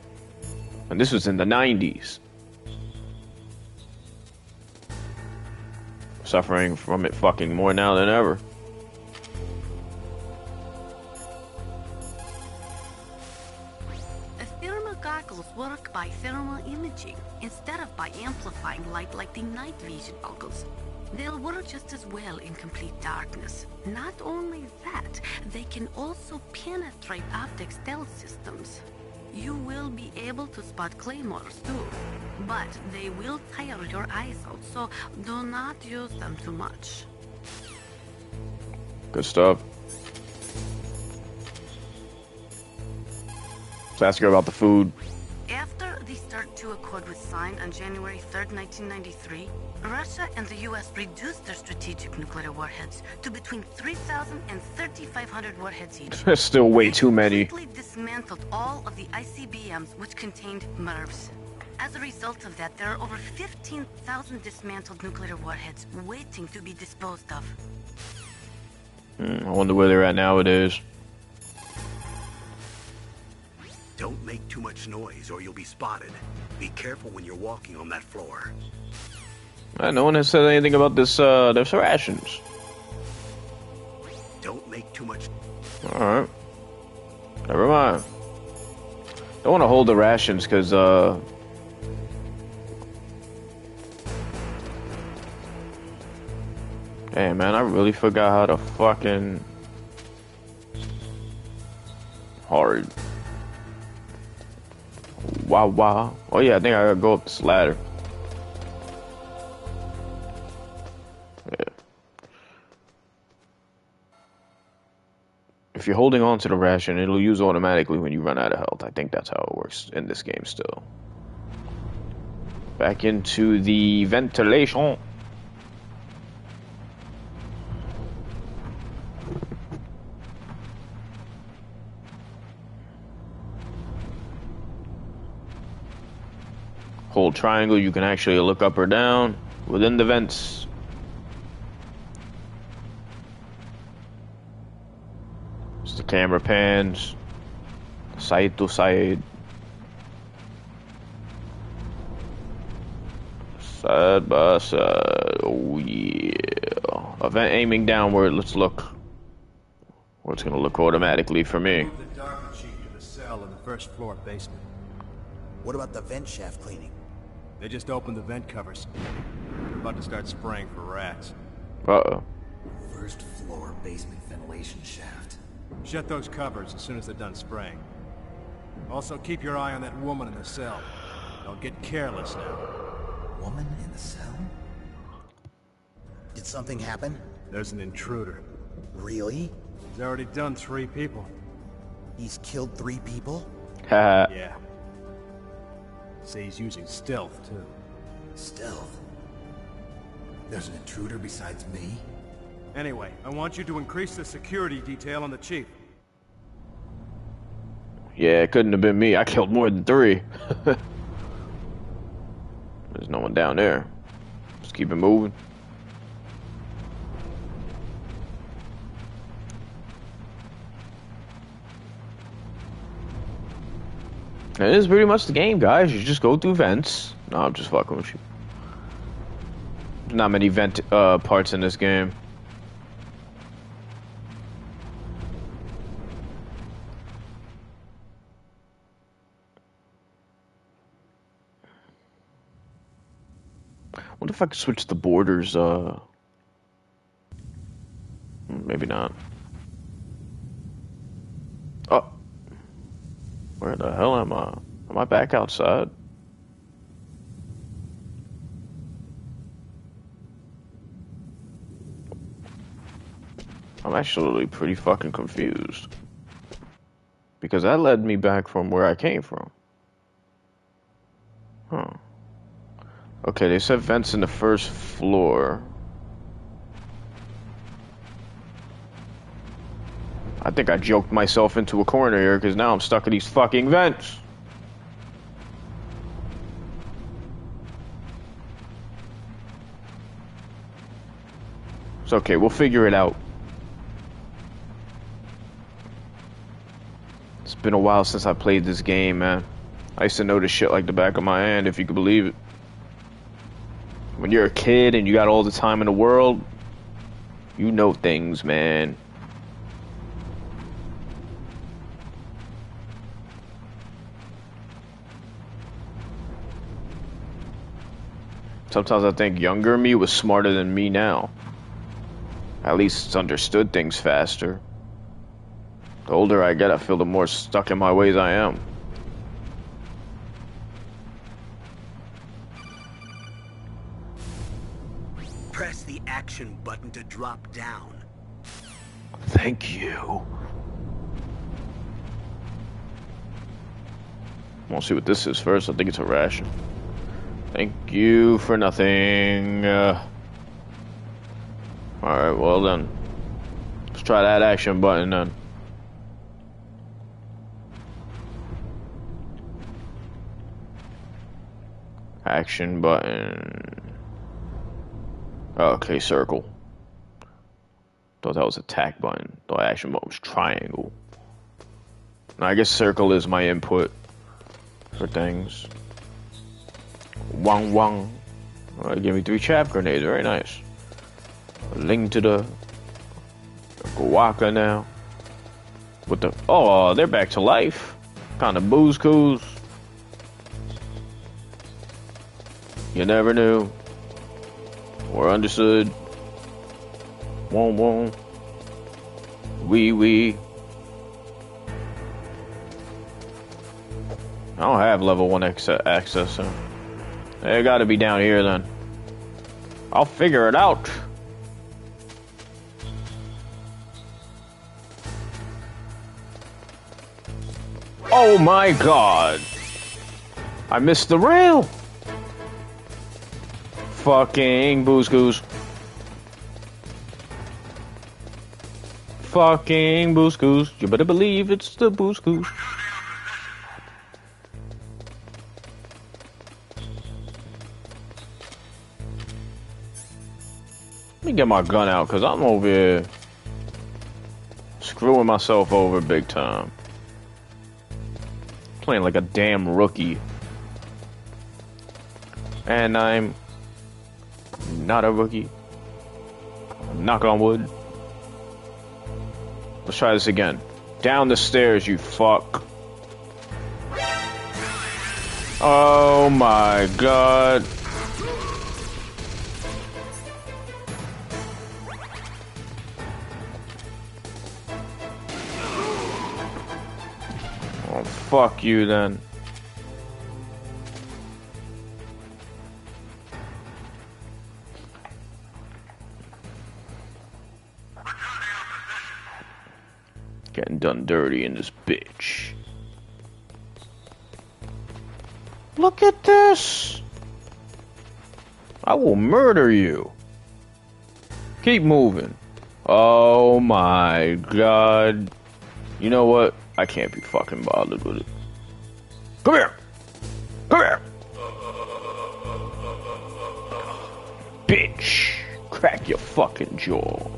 And this was in the 90s. Suffering from it fucking more now than ever. Thermal goggles work by thermal imaging instead of by amplifying light like the night vision goggles. They'll work just as well in complete darkness. Not only that, they can also penetrate optic stealth systems. You will be able to spot claymores too, but they will tire your eyes out, so do not use them too much. Good stuff. Let's ask her about the food. After the START II Accord was signed on January 3rd, 1993, Russia and the US reduced their strategic nuclear warheads to between 3,000 and 3,500 warheads each. There's still way too many. They completely dismantled all of the ICBMs which contained MIRVs. As a result of that, there are over 15,000 dismantled nuclear warheads waiting to be disposed of. I wonder where they're at nowadays. Don't make too much noise or you'll be spotted. Be careful when you're walking on that floor. No one has said anything about this, there's rations. Don't make too much. Alright. Never mind. Don't want to hold the rations, because, hey, man, I really forgot how to fucking... Hard. Wow. Oh, yeah, I think I gotta go up this ladder. Yeah. If you're holding on to the ration, it'll use automatically when you run out of health. I think that's how it works in this game still. Back into the ventilation. Hold triangle, you can actually look up or down within the vents. As the camera pans side to side. Side by side. Oh yeah. A vent aiming downward, let's look. Well, it's gonna look automatically for me. Move the Dark Chief to the cell in the first floor basement. What about the vent shaft cleaning? They just opened the vent covers. They're about to start spraying for rats. Uh-oh. First floor basement ventilation shaft. Shut those covers as soon as they're done spraying. Also, keep your eye on that woman in the cell. Don't get careless now. Woman in the cell? Did something happen? There's an intruder. Really? He's already done 3 people. He's killed 3 people? Haha. Yeah. Say he's using stealth, too. Stealth? There's an intruder besides me? Anyway, I want you to increase the security detail on the Chief. Yeah, it couldn't have been me. I killed more than 3. There's no one down there. Just keep it moving. It is pretty much the game, guys. You just go through vents. No, I'm just fucking with you. Not many vent parts in this game. What if I could switch the borders? Maybe not. Oh. Where the hell am I? Am I back outside? I'm actually pretty fucking confused. Because that led me back from where I came from. Huh. Okay, they said vents in the first floor. I think I joked myself into a corner here because now I'm stuck in these fucking vents. It's okay, we'll figure it out. It's been a while since I played this game, man. I used to know this shit like the back of my hand, if you could believe it. When you're a kid and you got all the time in the world, you know things, man. Sometimes I think younger me was smarter than me now. At least understood things faster. The older I get, I feel the more stuck in my ways I am. Press the action button to drop down. Thank you. We'll see what this is first. I think it's a ration. Thank you for nothing. Alright, well then. Let's try that action button then. Action button. Okay, circle. Thought that was attack button. Thought action button was triangle. Now, I guess circle is my input for things. Wang wang. Give me 3 chaff grenades. Very nice. A link to the Guaca now. What the? Oh, they're back to life. Kind of booze coos. You never knew. Or understood. Wong wong. Wee wee. I don't have level 1 access, so they gotta be down here then. I'll figure it out. Oh my god. I missed the rail. Fucking booze goose. Fucking booze goose. You better believe it's the booze goose. Let me get my gun out, because I'm over here screwing myself over big time. Playing like a damn rookie. And I'm not a rookie. Knock on wood. Let's try this again. Down the stairs, you fuck. Oh my god. Oh, fuck you then. Getting done dirty in this bitch. Look at this! I will murder you. Keep moving. Oh my god. You know what? I can't be fucking bothered with it. Come here! Come here! Bitch! Crack your fucking jaw.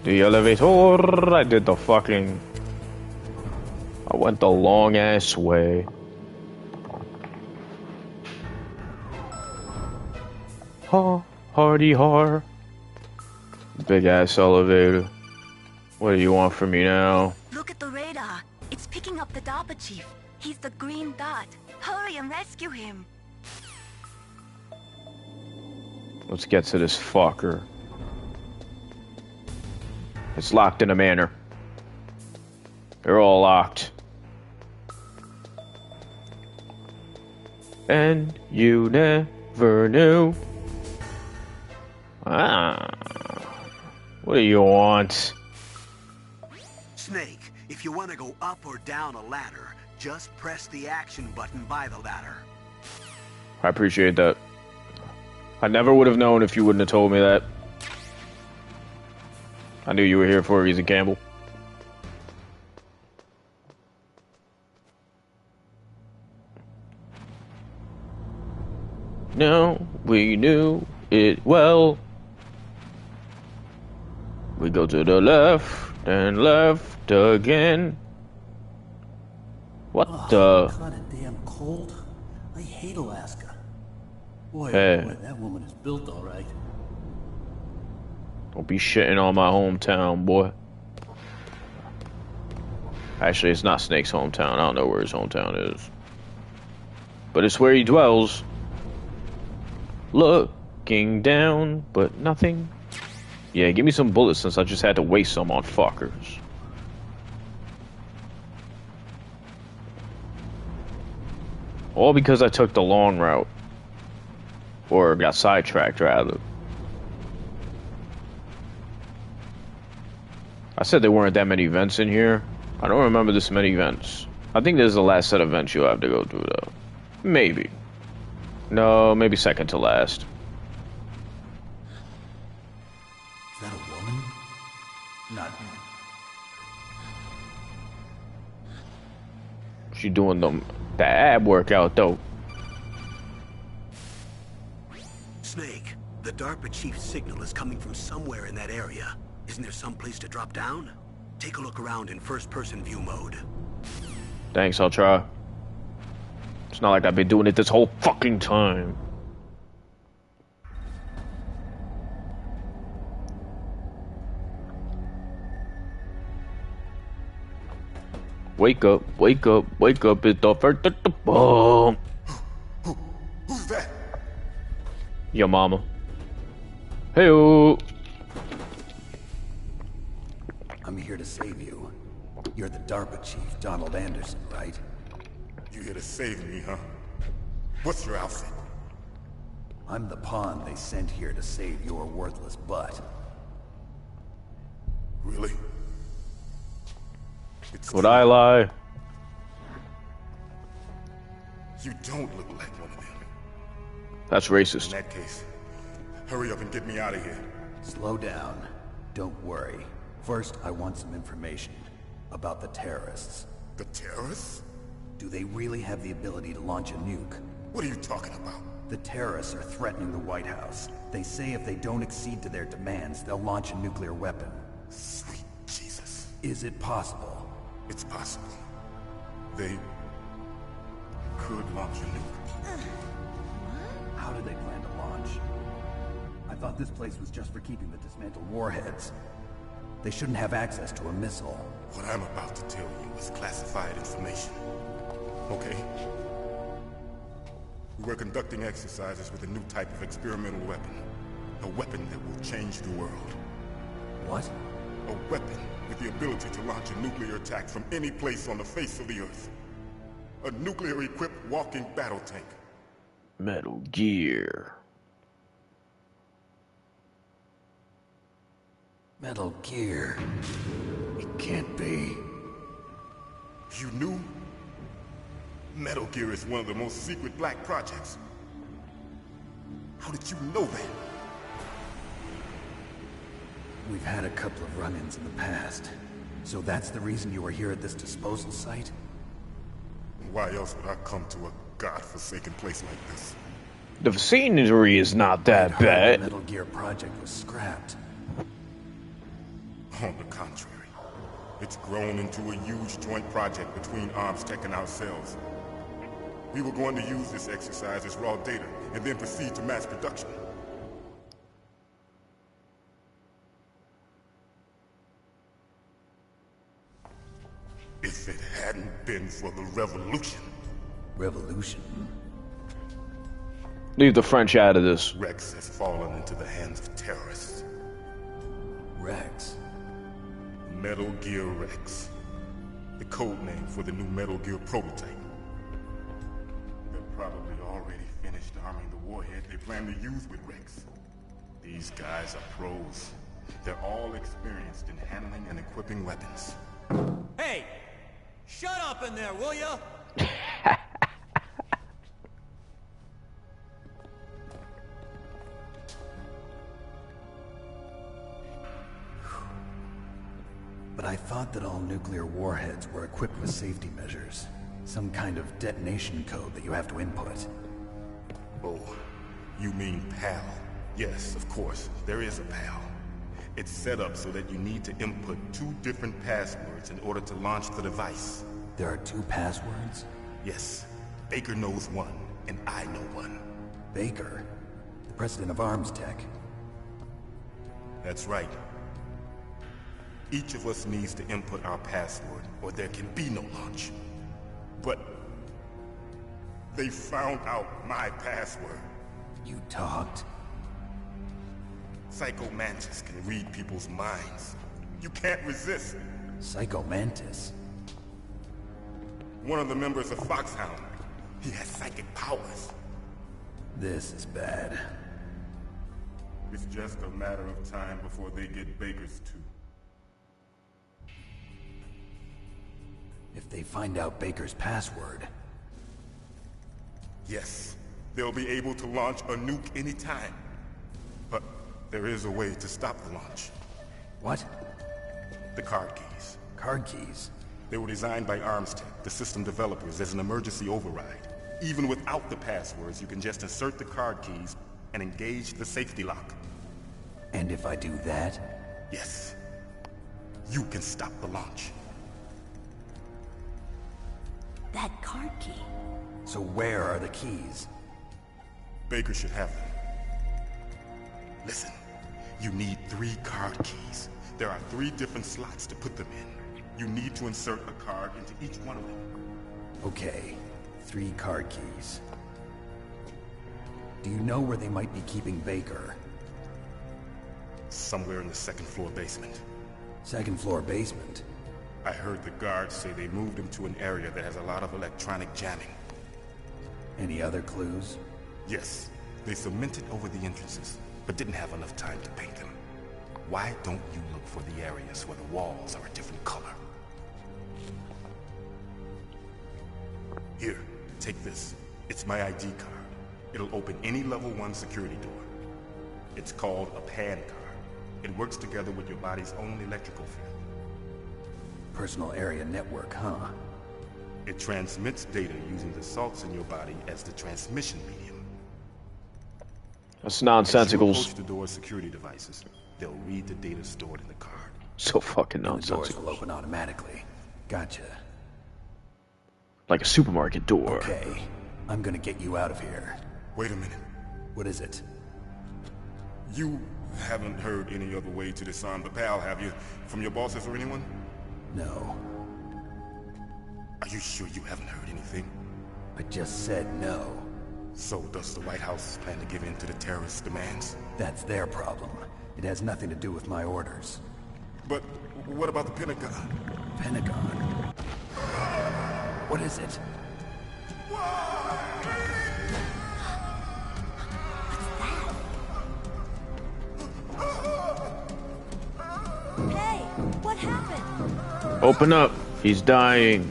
The elevator, I did the fucking... I went the long ass way. Ha, hardy har. Big ass elevator. What do you want from me now? Look at the radar. It's picking up the DARPA chief. He's the green dot. Hurry and rescue him. Let's get to this fucker. It's locked in a manor. They're all locked. And you never knew. Ah. What do you want? Snake, if you want to go up or down a ladder, just press the action button by the ladder. I appreciate that. I never would have known if you wouldn't have told me that. I knew you were here for a reason, Campbell. No, we knew it well. We go to the left and left again. What the? Kind of damn cold. I hate Alaska. Boy, Hey. boy, that woman is built all right. Don't be shitting on my hometown, boy. Actually, it's not Snake's hometown. I don't know where his hometown is. But it's where he dwells. Looking down, but nothing. Yeah, give me some bullets since I just had to waste some on fuckers. All because I took the long route. Or got sidetracked, rather. I said there weren't that many vents in here. I don't remember this many vents. I think this is the last set of vents you'll have to go through, though. Maybe. No, maybe second to last. Is that a woman? Not. She doing the ab workout, though. Snake, the DARPA chief's signal is coming from somewhere in that area. Isn't there some place to drop down? Take a look around in first-person view mode. Thanks, I'll try. It's not like I've been doing it this whole fucking time. Wake up, wake up, wake up, it's the first at the bomb. Who's that? Your mama. Hey-o. I'm here to save you. You're the DARPA chief, Donald Anderson, right? You here to save me, huh? What's your outfit? I'm the pawn they sent here to save your worthless butt. Really? Would I lie? You don't look like one of them. That's In racist. that case, hurry up and get me out of here. Slow down. Don't worry. First, I want some information about the terrorists. The terrorists? Do they really have the ability to launch a nuke? What are you talking about? The terrorists are threatening the White House. They say if they don't accede to their demands, they'll launch a nuclear weapon. Sweet Jesus. Is it possible? It's possible. They could launch a nuke. How do they plan to launch? I thought this place was just for keeping the dismantled warheads. They shouldn't have access to a missile. What I'm about to tell you is classified information. Okay? We were conducting exercises with a new type of experimental weapon. A weapon that will change the world. What? A weapon with the ability to launch a nuclear attack from any place on the face of the Earth. A nuclear-equipped walking battle tank. Metal Gear. Metal Gear. It can't be. You knew? Metal Gear is one of the most secret black projects. How did you know that? We've had a couple of run-ins in the past. So that's the reason you were here at this disposal site? Why else would I come to a godforsaken place like this? The scenery is not that I'd heard the bad. Metal Gear project was scrapped. On the contrary, it's grown into a huge joint project between ArmsTech and ourselves. We were going to use this exercise as raw data and then proceed to mass production. If it hadn't been for the revolution, Revolution? Leave the French out of this. Rex has fallen into the hands of terrorists. Rex? Metal Gear Rex. The code name for the new Metal Gear prototype. They're probably already finished arming the warhead they plan to use with Rex. These guys are pros. They're all experienced in handling and equipping weapons. Hey! Shut up in there, will ya? nuclear warheads were equipped with safety measures. Some kind of detonation code that you have to input. Oh, you mean PAL? Yes, of course, there is a PAL. It's set up so that you need to input 2 different passwords in order to launch the device. There are 2 passwords? Yes. Baker knows one, and I know one. Baker? The president of Arms Tech. That's right. Each of us needs to input our password, or there can be no launch. But they found out my password. You talked? Psycho Mantis can read people's minds. You can't resist. Psycho Mantis? One of the members of Foxhound. He has psychic powers. This is bad. It's just a matter of time before they get Baker's too. If they find out Baker's password... Yes, they'll be able to launch a nuke anytime. But there is a way to stop the launch. What? The card keys. Card keys? They were designed by Arms Tech, the system developers, as an emergency override. Even without the passwords, you can just insert the card keys and engage the safety lock. And if I do that? Yes. You can stop the launch. That card key. So where are the keys? Baker should have them. Listen, you need 3 card keys. There are 3 different slots to put them in. You need to insert a card into each one of them. Okay, 3 card keys. Do you know where they might be keeping Baker? Somewhere in the 2nd floor basement. 2nd floor basement? I heard the guards say they moved him to an area that has a lot of electronic jamming. Any other clues? Yes. They cemented over the entrances, but didn't have enough time to paint them. Why don't you look for the areas where the walls are a different color? Here, take this. It's my ID card. It'll open any level 1 security door. It's called a PAN card. It works together with your body's own electrical field. Personal area network, huh? It transmits data using the salts in your body as the transmission medium. That's nonsensicals. As you approach the door's security devices, they'll read the data stored in the card. So fucking The doors nonsensical. will open automatically. Gotcha. Like a supermarket door. Okay, I'm gonna get you out of here. Wait a minute. What is it? You haven't heard any other way to disarm the PAL, have you? From your bosses or anyone? No. Are you sure you haven't heard anything? I just said no. So does the White House plan to give in to the terrorists' demands? That's their problem. It has nothing to do with my orders. But what about the Pentagon? Pentagon? What is it? Hey, what happened? Open up. He's dying.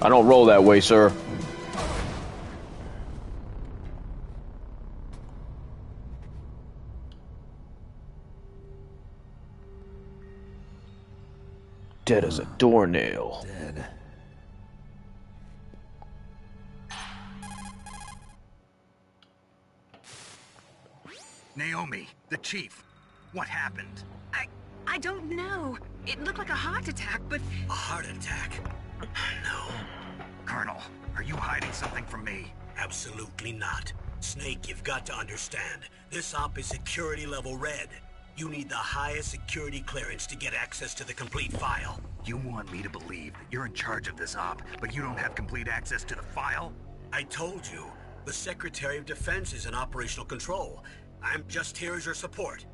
I don't roll that way, sir. Dead as a doornail. Dead. Naomi, the chief. What happened? I don't know. It looked like a heart attack, but... A heart attack? No, Colonel, are you hiding something from me? absolutely not. Snake, you've got to understand. This op is security level red. You need the highest security clearance to get access to the complete file. You want me to believe that you're in charge of this op, but you don't have complete access to the file? I told you, the Secretary of Defense is in operational control. I'm just here as your support.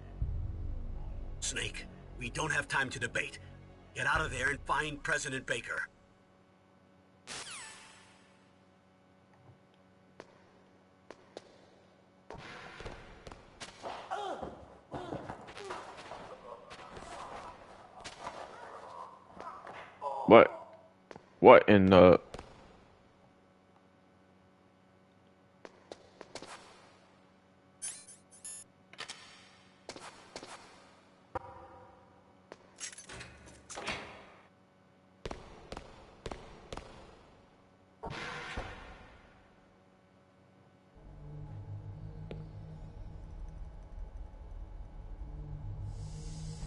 Snake, we don't have time to debate. Get out of there and find President Baker. What? What in the...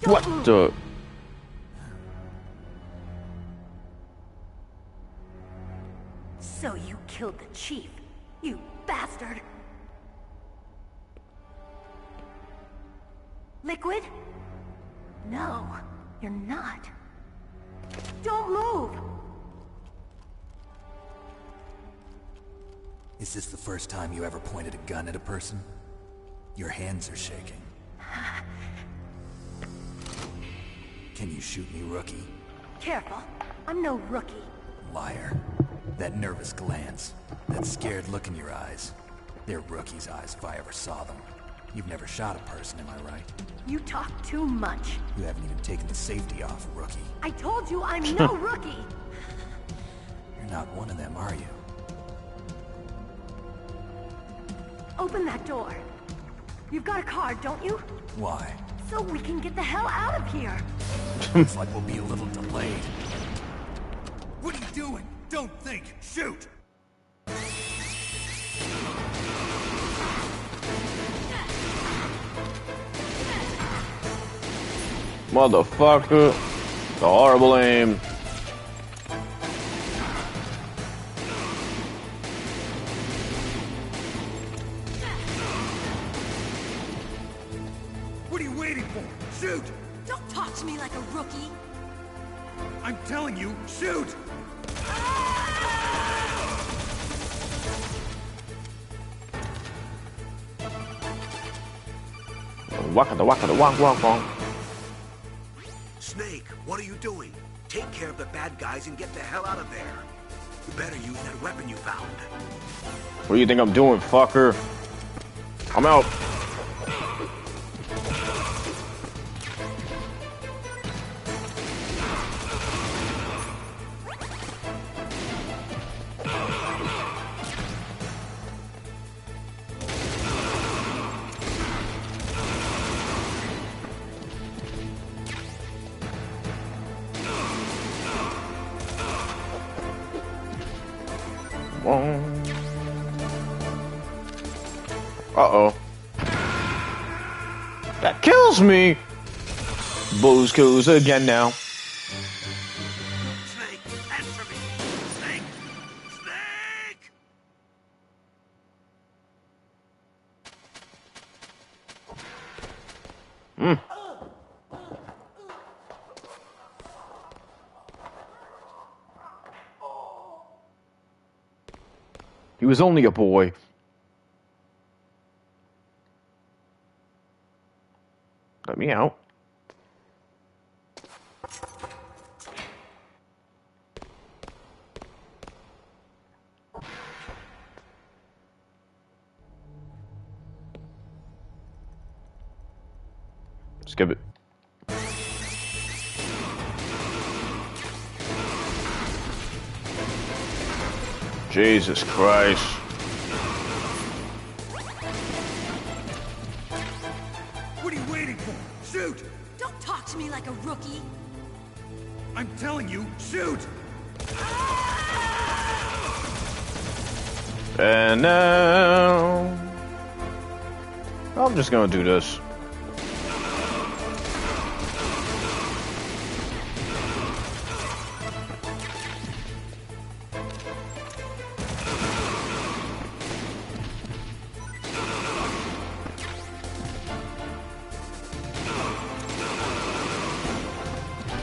What the? So you killed the chief, you bastard! Liquid? No, you're not. Don't move! Is this the first time you ever pointed a gun at a person? Your hands are shaking. Can you shoot me, rookie? Careful, I'm no rookie. Liar. That nervous glance, that scared look in your eyes. They're rookie's eyes if I ever saw them. You've never shot a person, am I right? You talk too much. You haven't even taken the safety off, rookie. I told you I'm no rookie! You're not one of them, are you? Open that door. You've got a card, don't you? Why? So we can get the hell out of here. Looks like we'll be a little delayed. What are you doing? Don't think! Shoot! Motherfucker. The horrible aim. What are you waiting for? Shoot! Don't talk to me like a rookie. I'm telling you, shoot! Waka the wang wang wang. Snake, what are you doing? Take care of the bad guys and get the hell out of there. You better use that weapon you found. What do you think I'm doing, fucker? I'm out. Uh-oh. That kills me! Booze kills again now. Snake, answer me! Snake! Snake! He was only a boy. Let me out. Skip it. Jesus Christ. What are you waiting for? Shoot! Don't talk to me like a rookie. I'm telling you, shoot! And now... I'm just gonna do this.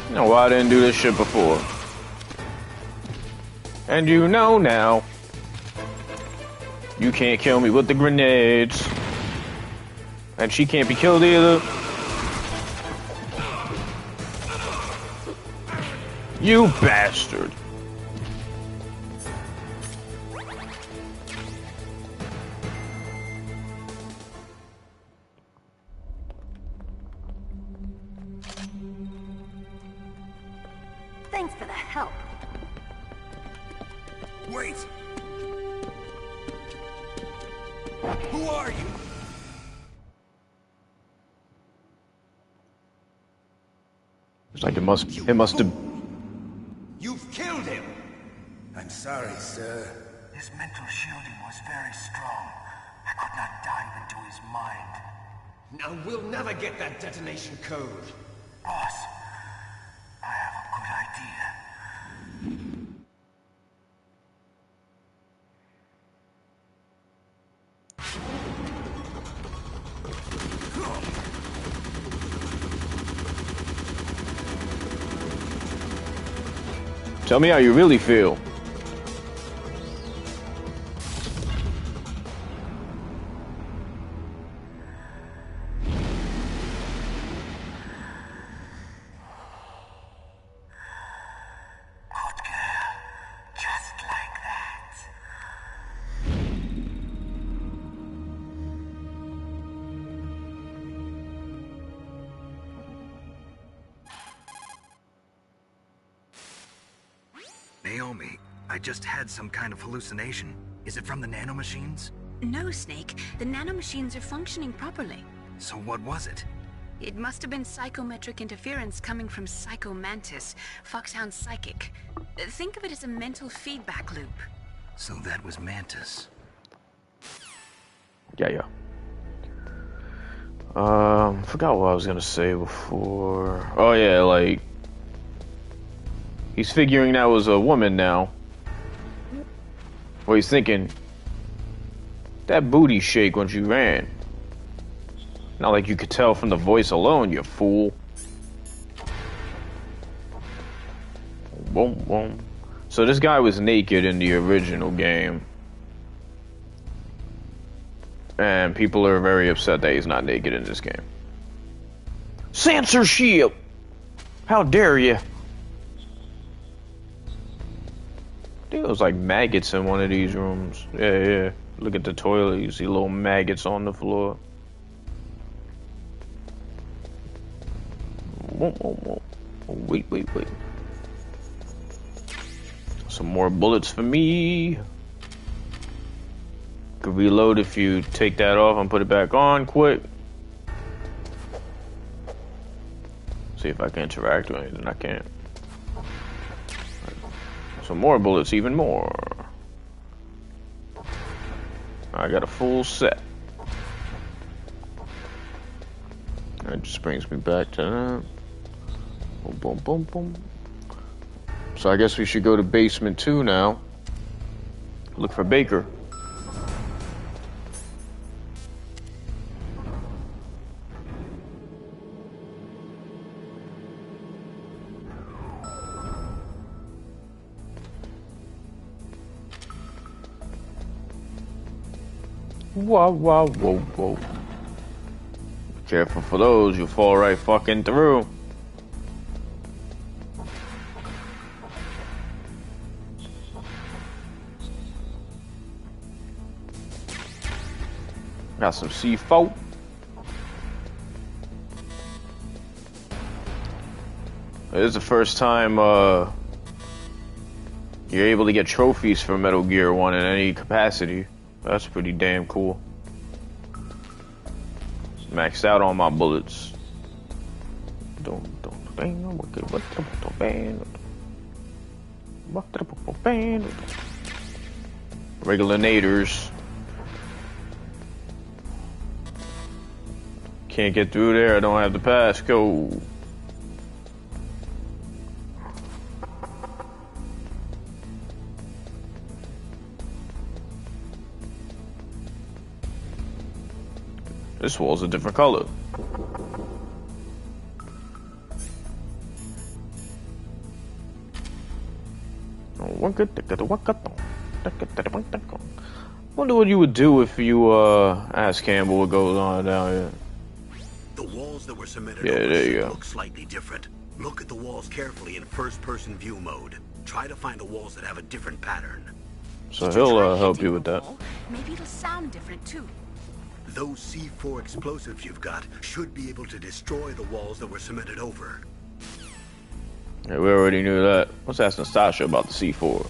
You know why I didn't do this shit before. And you know now. You can't kill me with the grenades. And she can't be killed either. You bastard. Thanks for the help. Wait! Who are you? It's like it must have... You've killed him! I'm sorry, sir. His mental shielding was very strong. I could not dive into his mind. Now we'll never get that detonation code. Tell me how you really feel. Naomi, I just had some kind of hallucination. Is it from the nanomachines? No, Snake. The nanomachines are functioning properly. So what was it? It must have been psychometric interference coming from Psycho Mantis, Foxhound's psychic. Think of it as a mental feedback loop. So that was Mantis. Yeah. Forgot what I was gonna say before. Oh yeah, like he's figuring that was a woman now. Well, he's thinking that booty shake when she ran. Not like you could tell from the voice alone, you fool. Boom, boom. So this guy was naked in the original game. And people are very upset that he's not naked in this game. Censorship! How dare you? I think it was like maggots in one of these rooms. Yeah. Look at the toilet, you see little maggots on the floor. Wait. Some more bullets for me. Could reload if you take that off and put it back on quick. See if I can interact with anything. I can't. Some more bullets, even more. I got a full set. That just brings me back to that. Boom. So I guess we should go to basement 2 now. Look for Baker. Whoa. Be careful for those, you'll fall right fucking through. Got some C4. This is the first time you're able to get trophies for Metal Gear 1 in any capacity. That's pretty damn cool. Maxed out on my bullets. Regular naders. Can't get through there, I don't have the passcode. This wall's a different color. Wonder what you would do if you asked Campbell what goes on down here. The walls that were cemented there you go. look slightly different. Look at the walls carefully in first-person view mode. Try to find the walls that have a different pattern. So he'll help you with that. Maybe it'll sound different too. Those C4 explosives you've got should be able to destroy the walls that were cemented over. Yeah, we already knew that. Let's ask Nastasha about the C4.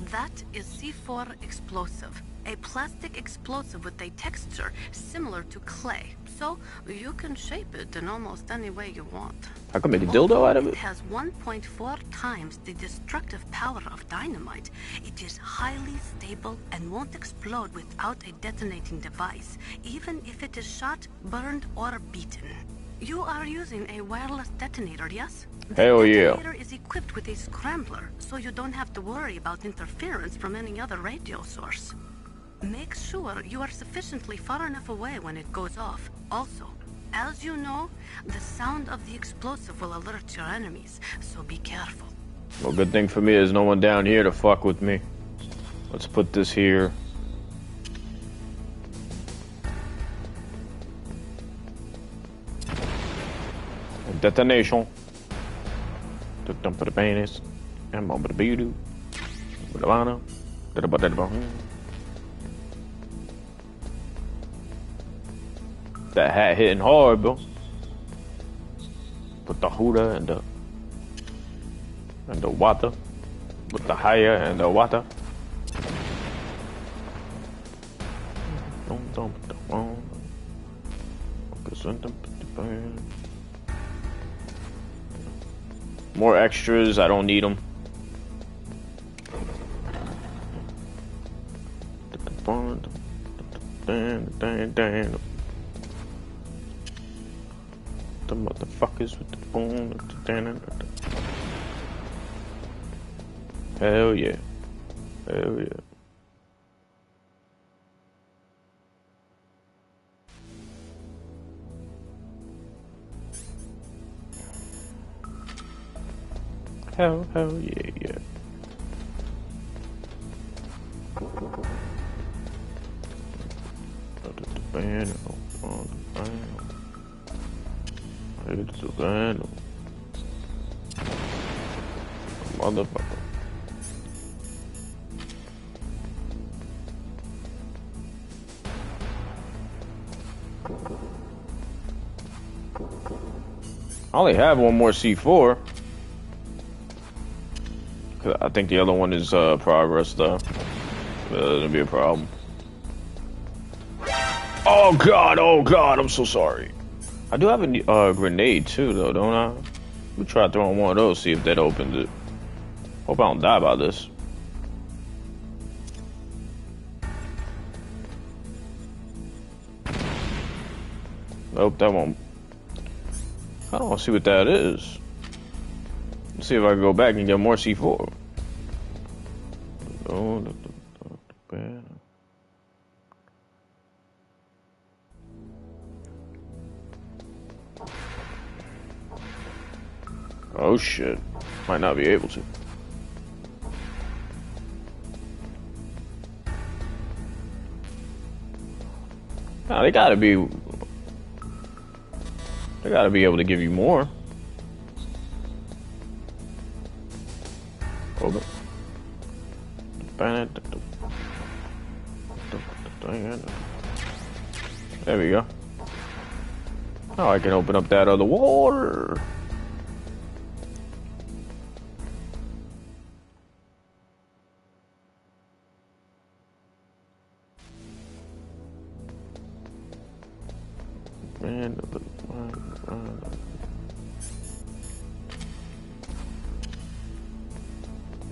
That is C4 explosive. A plastic explosive with a texture similar to clay. So you can shape it in almost any way you want. I can make a dildo out of it? It has 1.4 times the destructive power of dynamite. It is highly stable and won't explode without a detonating device, even if it is shot, burned, or beaten. You are using a wireless detonator, yes? Hell yeah. The detonator is equipped with a scrambler, so you don't have to worry about interference from any other radio source. Make sure you are sufficiently far enough away when it goes off. Also, as you know, the sound of the explosive will alert your enemies, so be careful. Well, good thing for me is no one down here to fuck with me. Let's put this here. Detonation. Dump the penis. And over the beauty. With the lana. That hat hitting hard, bro. Put the Huda and the water. With the higher and the water. More extras, I don't need them. The motherfuckers with the boom. Hell yeah. Hell yeah. Hell yeah, yeah. Motherfucker. I only have one more C4. I think the other one is progress though. That'll be a problem. Oh god, I'm so sorry. I do have a grenade too though, don't I? We try throwing one of those, see if that opens it. Hope I don't die by this. Nope, that won't. I don't see what that is. Let's see if I can go back and get more C4. Oh shit. Might not be able to. Nah, they gotta be able to give you more. Open. There we go. Now I can open up that other water.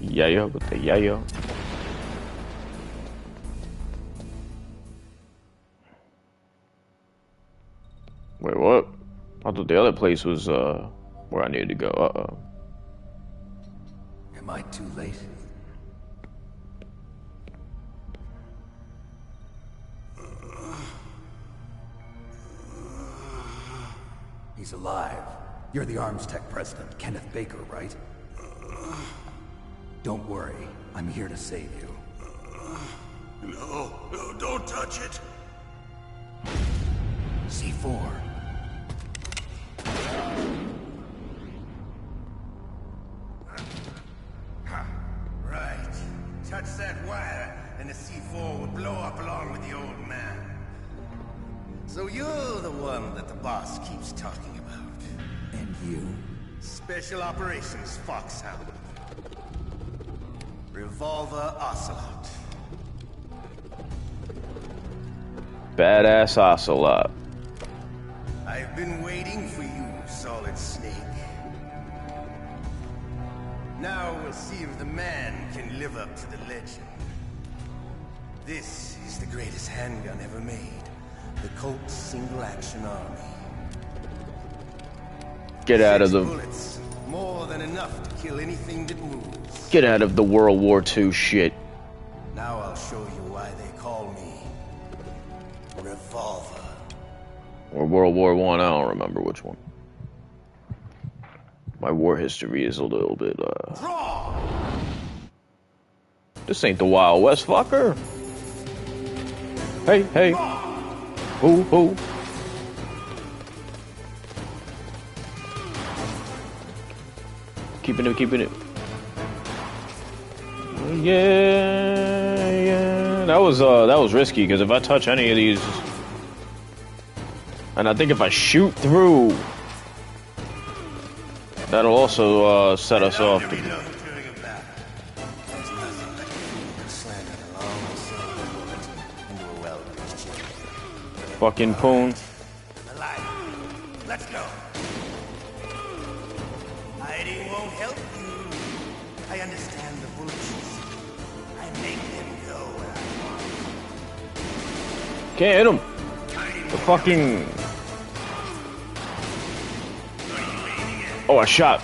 Yayo with the yayo. Wait, what? I thought the other place was where I needed to go. Am I too late? He's alive. You're the Arms Tech president, Kenneth Baker, right? Don't worry. I'm here to save you. No, don't touch it. C4. Right. Touch that wire, and the C4 will blow up along with the old man. So you're the one that the boss keeps talking about. And you? Special Operations Foxhound. Revolver Ocelot. Badass Ocelot. I've been waiting for you, Solid Snake. Now we'll see if the man can live up to the legend. This is the greatest handgun ever made. The Colt Single Action Army. Get out of 6 the bullets, more than enough to kill anything that moves. Get out of the World War II shit. Now I'll show you why they call me Revolver. Or World War I don't remember which one. My war history is a little bit, This ain't the Wild West, fucker. Hey, hey. Hoo, hoo. Keeping it. Yeah. That was risky, because if I touch any of these... And I think if I shoot through... That'll also set us off. Fucking poon. Let's go. Hiding won't help you. I understand the bullshit. I make them go where I want. Can't hit him. The fucking... Oh, I shot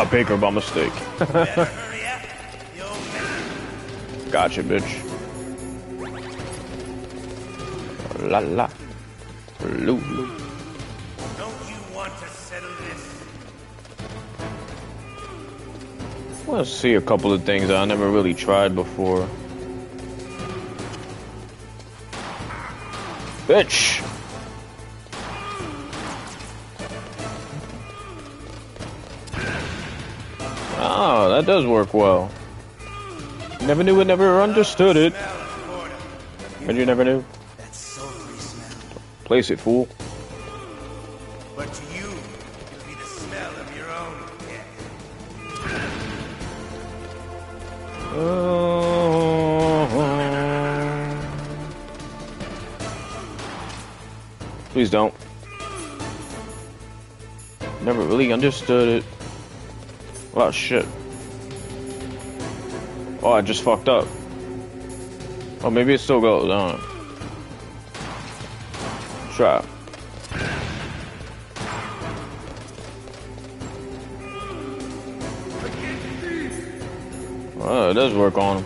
Baker by mistake. Gotcha, bitch. La la. Lulu. Don't you want to settle this? I want to see a couple of things I never really tried before. Bitch. Oh, that does work well. Never knew it, never understood it. And you never knew? Place it, fool. But to you, it'll be the smell of your own death. Please don't. Never really understood it. Oh shit. Oh, I just fucked up. Oh, maybe it still goes on. Try. Oh, it does work on him.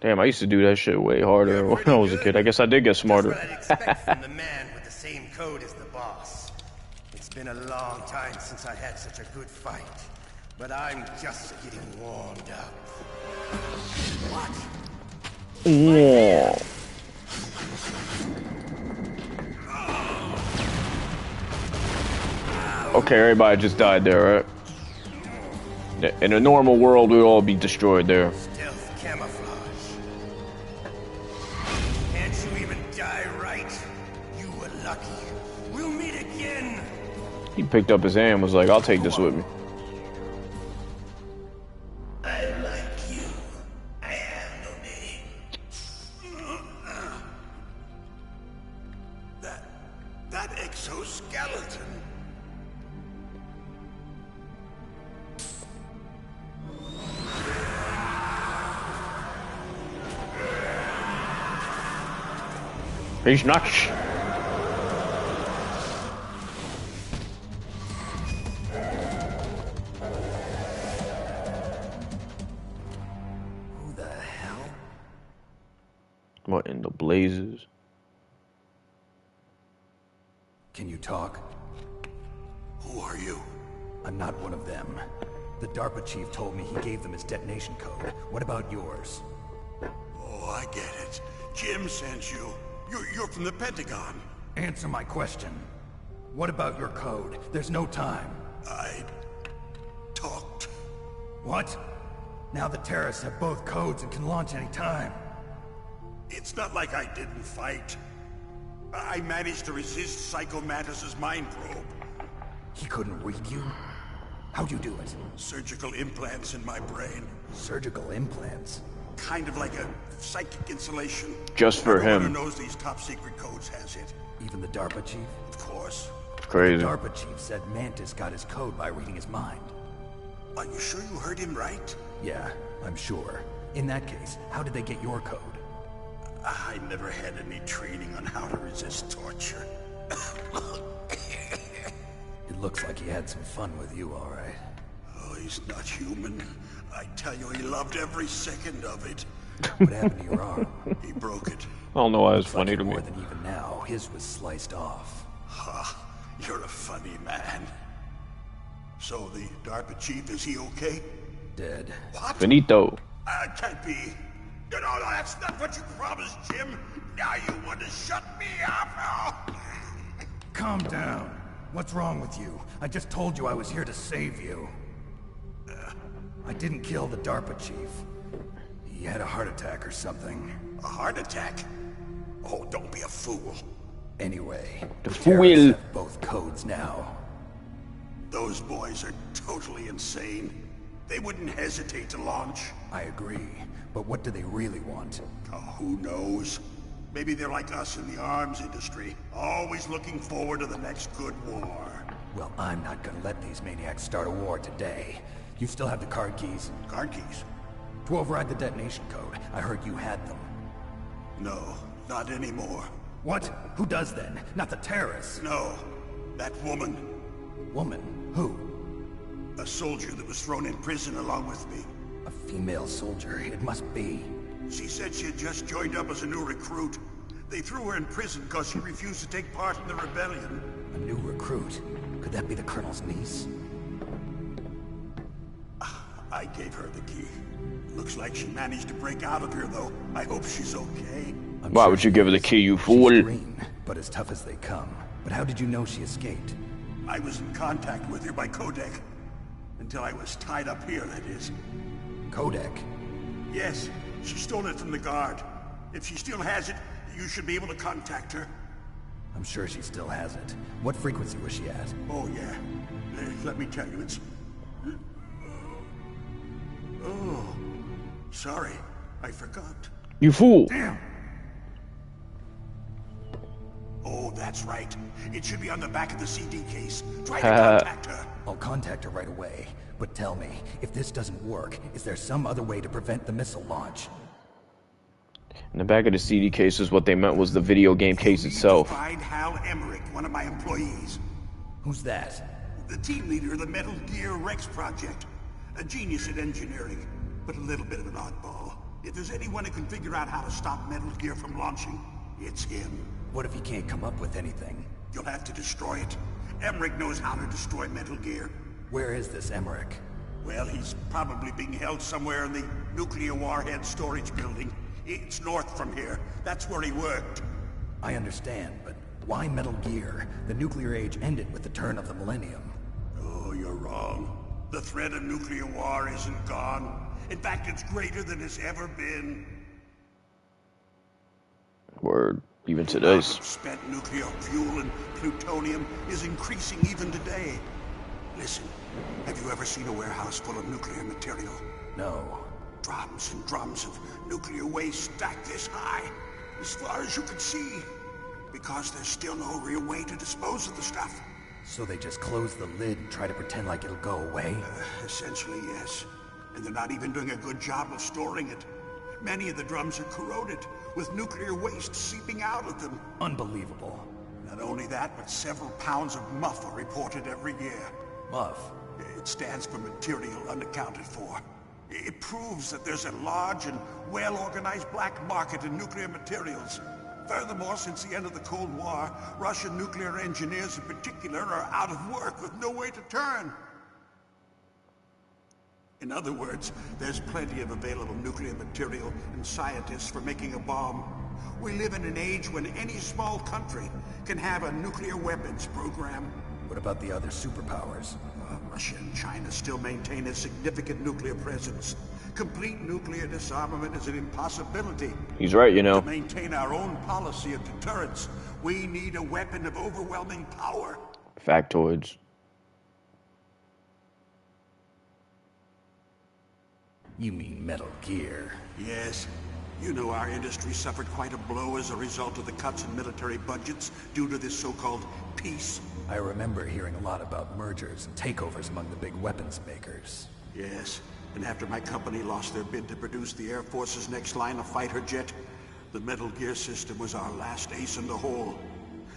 Damn, I used to do that shit way harder when I was a kid. I guess I did get smarter. That's what I'd expect from the man with the same code as the boss. It's been a long time since I had such a good fight, but I'm just getting warmed up. What? Yeah. Okay, everybody just died there, right? In a normal world, we'd all be destroyed there. Stealth camouflage. Can't you even die right? You were lucky. We'll meet again. He picked up his hand and was like, I'll take this with me. I like you. I have no name. That exoskeleton. He's not. Who the hell? What in the blazes? Can you talk? Who are you? I'm not one of them. The DARPA chief told me he gave them his detonation code. What about yours? Oh, I get it. Jim sent you. You're from the Pentagon. Answer my question. What about your code? There's no time. I talked. What? Now the terrorists have both codes and can launch any time. It's not like I didn't fight. I managed to resist Psycho Mantis's mind probe. He couldn't read you? How'd you do it? Surgical implants in my brain. Surgical implants? Kind of like a psychic insulation. Just for Everyone him. who knows these top secret codes has it. Even the DARPA chief? Of course. Crazy. The DARPA chief said Mantis got his code by reading his mind. Are you sure you heard him right? Yeah, I'm sure. In that case, how did they get your code? I never had any training on how to resist torture. It looks like he had some fun with you, all right. Oh, he's not human. I tell you, he loved every second of it. What happened to your arm? He broke it. I don't know why it's funny to me. More than even now, his was sliced off. Ha! You're a funny, man. So the DARPA chief, is he okay? Dead. What? Finito. Can't be. You know, that's not what you promised, Jim. Now you want to shut me up? Calm down. What's wrong with you? I just told you I was here to save you. I didn't kill the DARPA chief. He had a heart attack or something. A heart attack? Oh, don't be a fool. Anyway, The terrorists fool. have both codes now. Those boys are totally insane. They wouldn't hesitate to launch. I agree, but what do they really want? Oh, who knows? Maybe they're like us in the arms industry, always looking forward to the next good war. Well, I'm not gonna let these maniacs start a war today. You still have the card keys? Card keys? To override the detonation code. I heard you had them. No, not anymore. What? Who does then? Not the terrorists. No, that woman. Woman? Who? A soldier that was thrown in prison along with me. A female soldier. It must be. She said she had just joined up as a new recruit. They threw her in prison because she refused to take part in the rebellion. A new recruit? Could that be the Colonel's niece? I gave her the key. Looks like she managed to break out of here, though. I hope she's okay. Why would you give her the key, you fool? She's green, but as tough as they come. But how did you know she escaped? I was in contact with her by codec. Until I was tied up here, that is. Codec? Yes, she stole it from the guard. If she still has it, you should be able to contact her. I'm sure she still has it. What frequency was she at? Oh, yeah. Let me tell you, it's... Oh, sorry. I forgot. You fool. Damn. Oh, that's right. It should be on the back of the CD case. Try to contact her. I'll contact her right away. But tell me, if this doesn't work, is there some other way to prevent the missile launch? In the back of the CD case is what they meant was the video game case itself. Find Hal Emmerich, one of my employees. Who's that? The team leader of the Metal Gear Rex project. A genius at engineering, but a little bit of an oddball. If there's anyone who can figure out how to stop Metal Gear from launching, it's him. What if he can't come up with anything? You'll have to destroy it. Emmerich knows how to destroy Metal Gear. Where is this Emmerich? Well, he's probably being held somewhere in the nuclear warhead storage building. It's north from here. That's where he worked. I understand, but why Metal Gear? The nuclear age ended with the turn of the millennium. Oh, you're wrong. The threat of nuclear war isn't gone. In fact, it's greater than it's ever been. Word. Even today. Spent nuclear fuel and plutonium is increasing even today. Listen, have you ever seen a warehouse full of nuclear material? No. Drums and drums of nuclear waste stacked this high, as far as you can see. Because there's still no real way to dispose of the stuff. So they just close the lid and try to pretend like it'll go away? Essentially, yes. And they're not even doing a good job of storing it. Many of the drums are corroded, with nuclear waste seeping out of them. Unbelievable. Not only that, but several pounds of MUF are reported every year. MUF? It stands for material unaccounted for. It proves that there's a large and well-organized black market in nuclear materials. Furthermore, since the end of the Cold War, Russian nuclear engineers in particular are out of work with no way to turn. In other words, there's plenty of available nuclear material and scientists for making a bomb. We live in an age when any small country can have a nuclear weapons program. What about the other superpowers? Russia and China still maintain a significant nuclear presence. Complete nuclear disarmament is an impossibility. He's right, you know. To maintain our own policy of deterrence, we need a weapon of overwhelming power. Factoids. You mean Metal Gear? Yes. You know our industry suffered quite a blow as a result of the cuts in military budgets due to this so-called peace. I remember hearing a lot about mergers and takeovers among the big weapons makers. Yes, and after my company lost their bid to produce the Air Force's next line of fighter jet, the Metal Gear system was our last ace in the hole.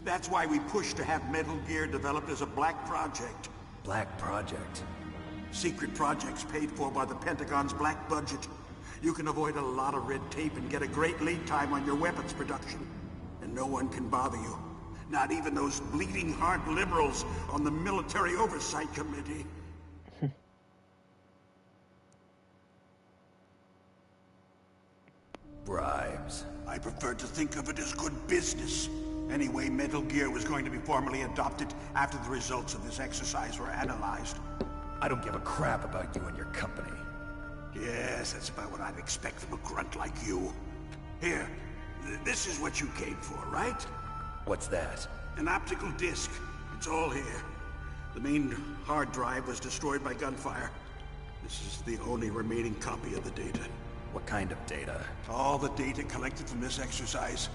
That's why we pushed to have Metal Gear developed as a black project. Black project? Secret projects paid for by the Pentagon's black budget. You can avoid a lot of red tape and get a great lead time on your weapons production. And no one can bother you. Not even those bleeding heart liberals on the Military Oversight Committee. Bribes. I prefer to think of it as good business. Anyway, Metal Gear was going to be formally adopted after the results of this exercise were analyzed. I don't give a crap about you and your company. Yes, that's about what I'd expect from a grunt like you. Here, this is what you came for, right? What's that? An optical disc. It's all here. The main hard drive was destroyed by gunfire. This is the only remaining copy of the data. What kind of data? All the data collected from this exercise.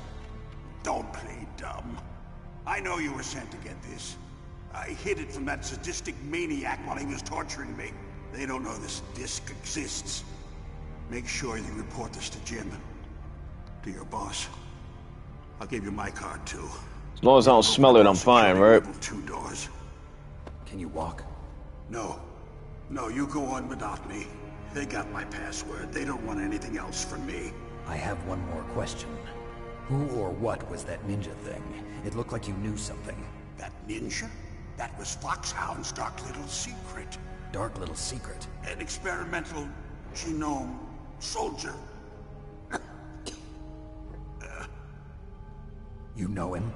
Don't play dumb. I know you were sent to get this. I hid it from that sadistic maniac while he was torturing me. They don't know this disc exists. Make sure you report this to Jim. To your boss. I'll give you my card too. As long as I don't smell it, I'm fine, right? 2 doors. Can you walk? No. No, you go on without me. They got my password. They don't want anything else from me. I have one more question. Who or what was that ninja thing? It looked like you knew something. That ninja? That was Foxhound's dark little secret. Dark little secret? An experimental genome soldier. You know him?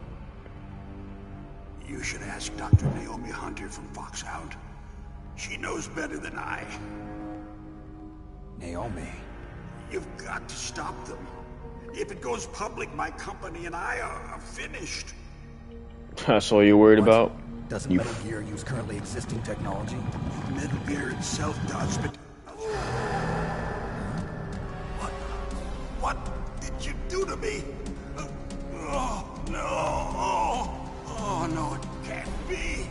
You should ask Dr. Naomi Hunter from Foxhound. She knows better than I. Naomi? You've got to stop them. If it goes public, my company and I are finished. That's all you're worried about? Doesn't Metal Gear use currently existing technology? Metal Gear itself does, but... What did you do to me? Oh, no. Oh, no, it can't be.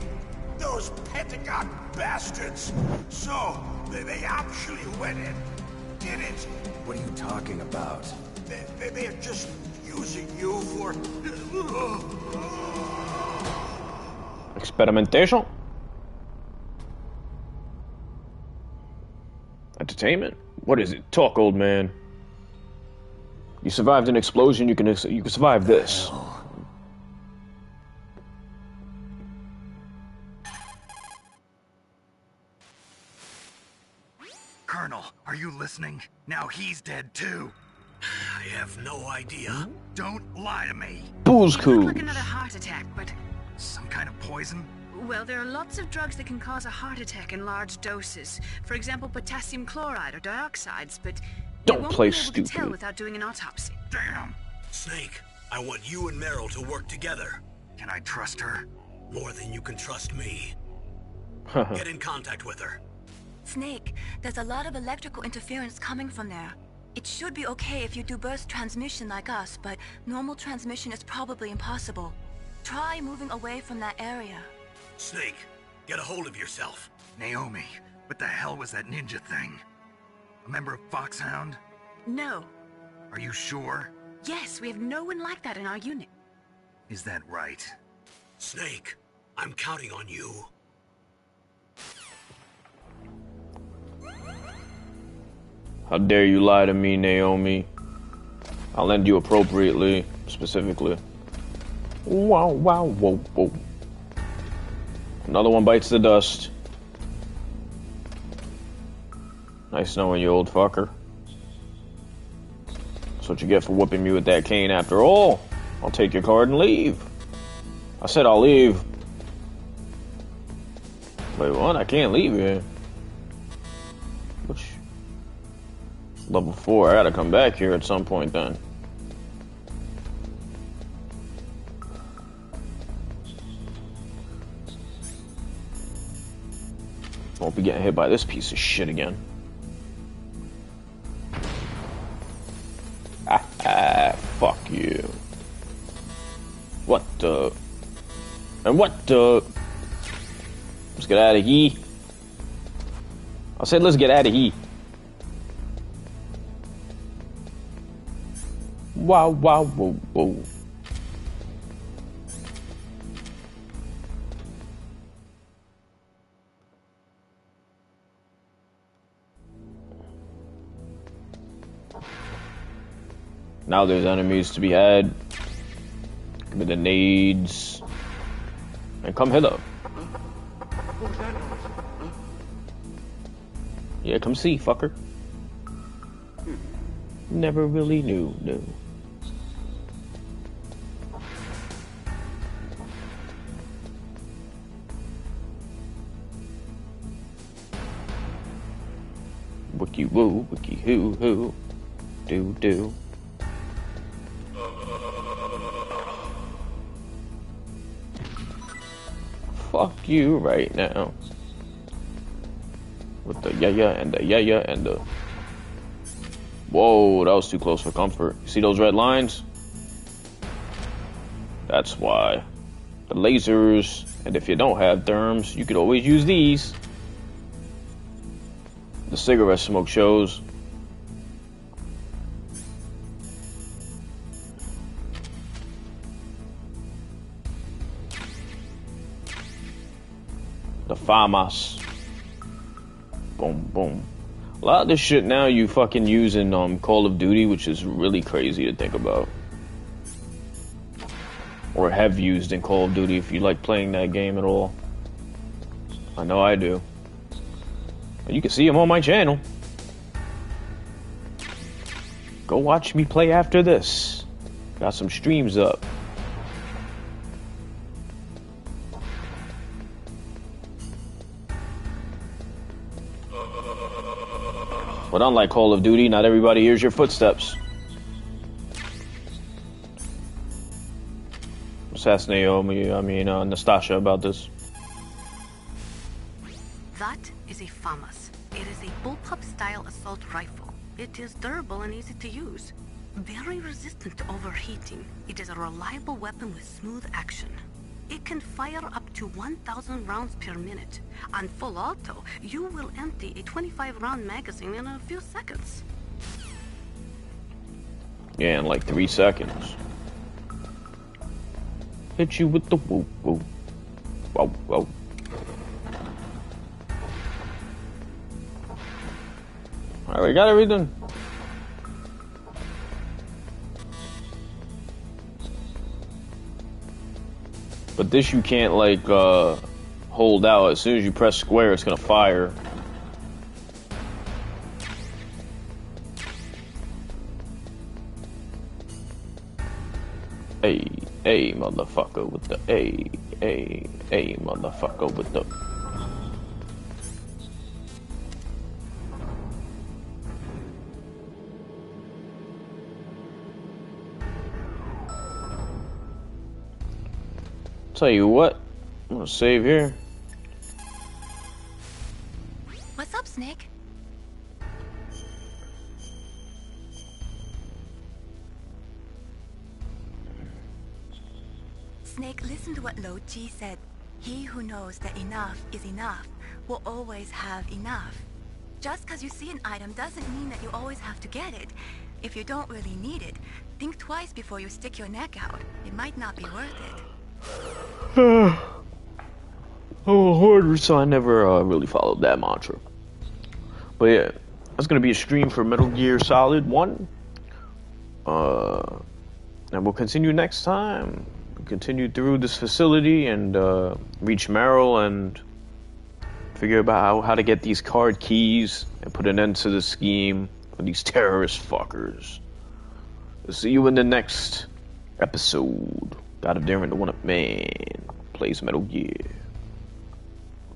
Those Pentagon bastards. So, they actually went and did it. What are you talking about? They're just using you for... Experimentation? Entertainment? What is it? Talk, old man. You survived an explosion, you can survive this. Colonel, are you listening? Now he's dead too. I have no idea. Don't lie to me. Booze It cool. looked like another heart attack, but... Some kind of poison? Well, there are lots of drugs that can cause a heart attack in large doses. For example, potassium chloride or dioxides, but... Don't play you won't be able to tell stupid. without doing an autopsy. Damn. Snake, I want you and Meryl to work together. Can I trust her? More than you can trust me. Get in contact with her. Snake, there's a lot of electrical interference coming from there. It should be okay if you do burst transmission like us, but normal transmission is probably impossible. Try moving away from that area. Snake, get a hold of yourself. Naomi, what the hell was that ninja thing? A member of Foxhound? No. Are you sure? Yes, we have no one like that in our unit. Is that right? Snake, I'm counting on you. How dare you lie to me, Naomi? I'll lend you appropriately, specifically. Wow, wow, whoa, whoa. Another one bites the dust. Nice knowing you, old fucker. That's what you get for whooping me with that cane after all. I'll take your card and leave. I said I'll leave. Wait, what? I can't leave here. Which... Level 4, I gotta come back here at some point then. Won't be getting hit by this piece of shit again. Fuck you. What the? And what the? Let's get out of here. I said let's get out of here. Wow, wow, whoa, whoa. Now there's enemies to be had. Give me the nades. And come hither. Yeah, come see, fucker. Never really knew, no. Wiki woo, wiki hoo hoo, do do. Fuck you right now. With the yeah and the yeah and the. Whoa, that was too close for comfort. You see those red lines? That's why. The lasers, and if you don't have therms, you could always use these. The cigarette smoke shows. The FAMAS. Boom, boom. A lot of this shit now you fucking use in Call of Duty, which is really crazy to think about. Or have used in Call of Duty if you like playing that game at all. I know I do. You can see them on my channel. Go watch me play after this. Got some streams up. But unlike Call of Duty, not everybody hears your footsteps. Let's ask Nastasha about this. That is a FAMAS. It is a bullpup-style assault rifle. It is durable and easy to use. Very resistant to overheating. It is a reliable weapon with smooth action. It can fire up to 1,000 rounds per minute. On full auto, you will empty a 25-round magazine in a few seconds. Yeah, in like 3 seconds. Hit you with the whoop whoop. Whoa, whoa. Alright, we got everything. But this you can't like hold out. As soon as you press square, it's gonna fire. A motherfucker with the A motherfucker with the. Tell you what, I'm gonna save here. What's up, Snake? Snake, listen to what Lo Ji said. He who knows that enough is enough will always have enough. Just because you see an item doesn't mean that you always have to get it. If you don't really need it, think twice before you stick your neck out. It might not be worth it. I'm a hoarder, so I never really followed that mantra. But yeah, that's gonna be a stream for Metal Gear Solid 1. And we'll continue next time. We'll continue through this facility and reach Meryl and figure out how to get these card keys and put an end to the scheme for these terrorist fuckers. We'll see you in the next episode. God of Darren, the one-up man, plays Metal Gear.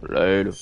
Later.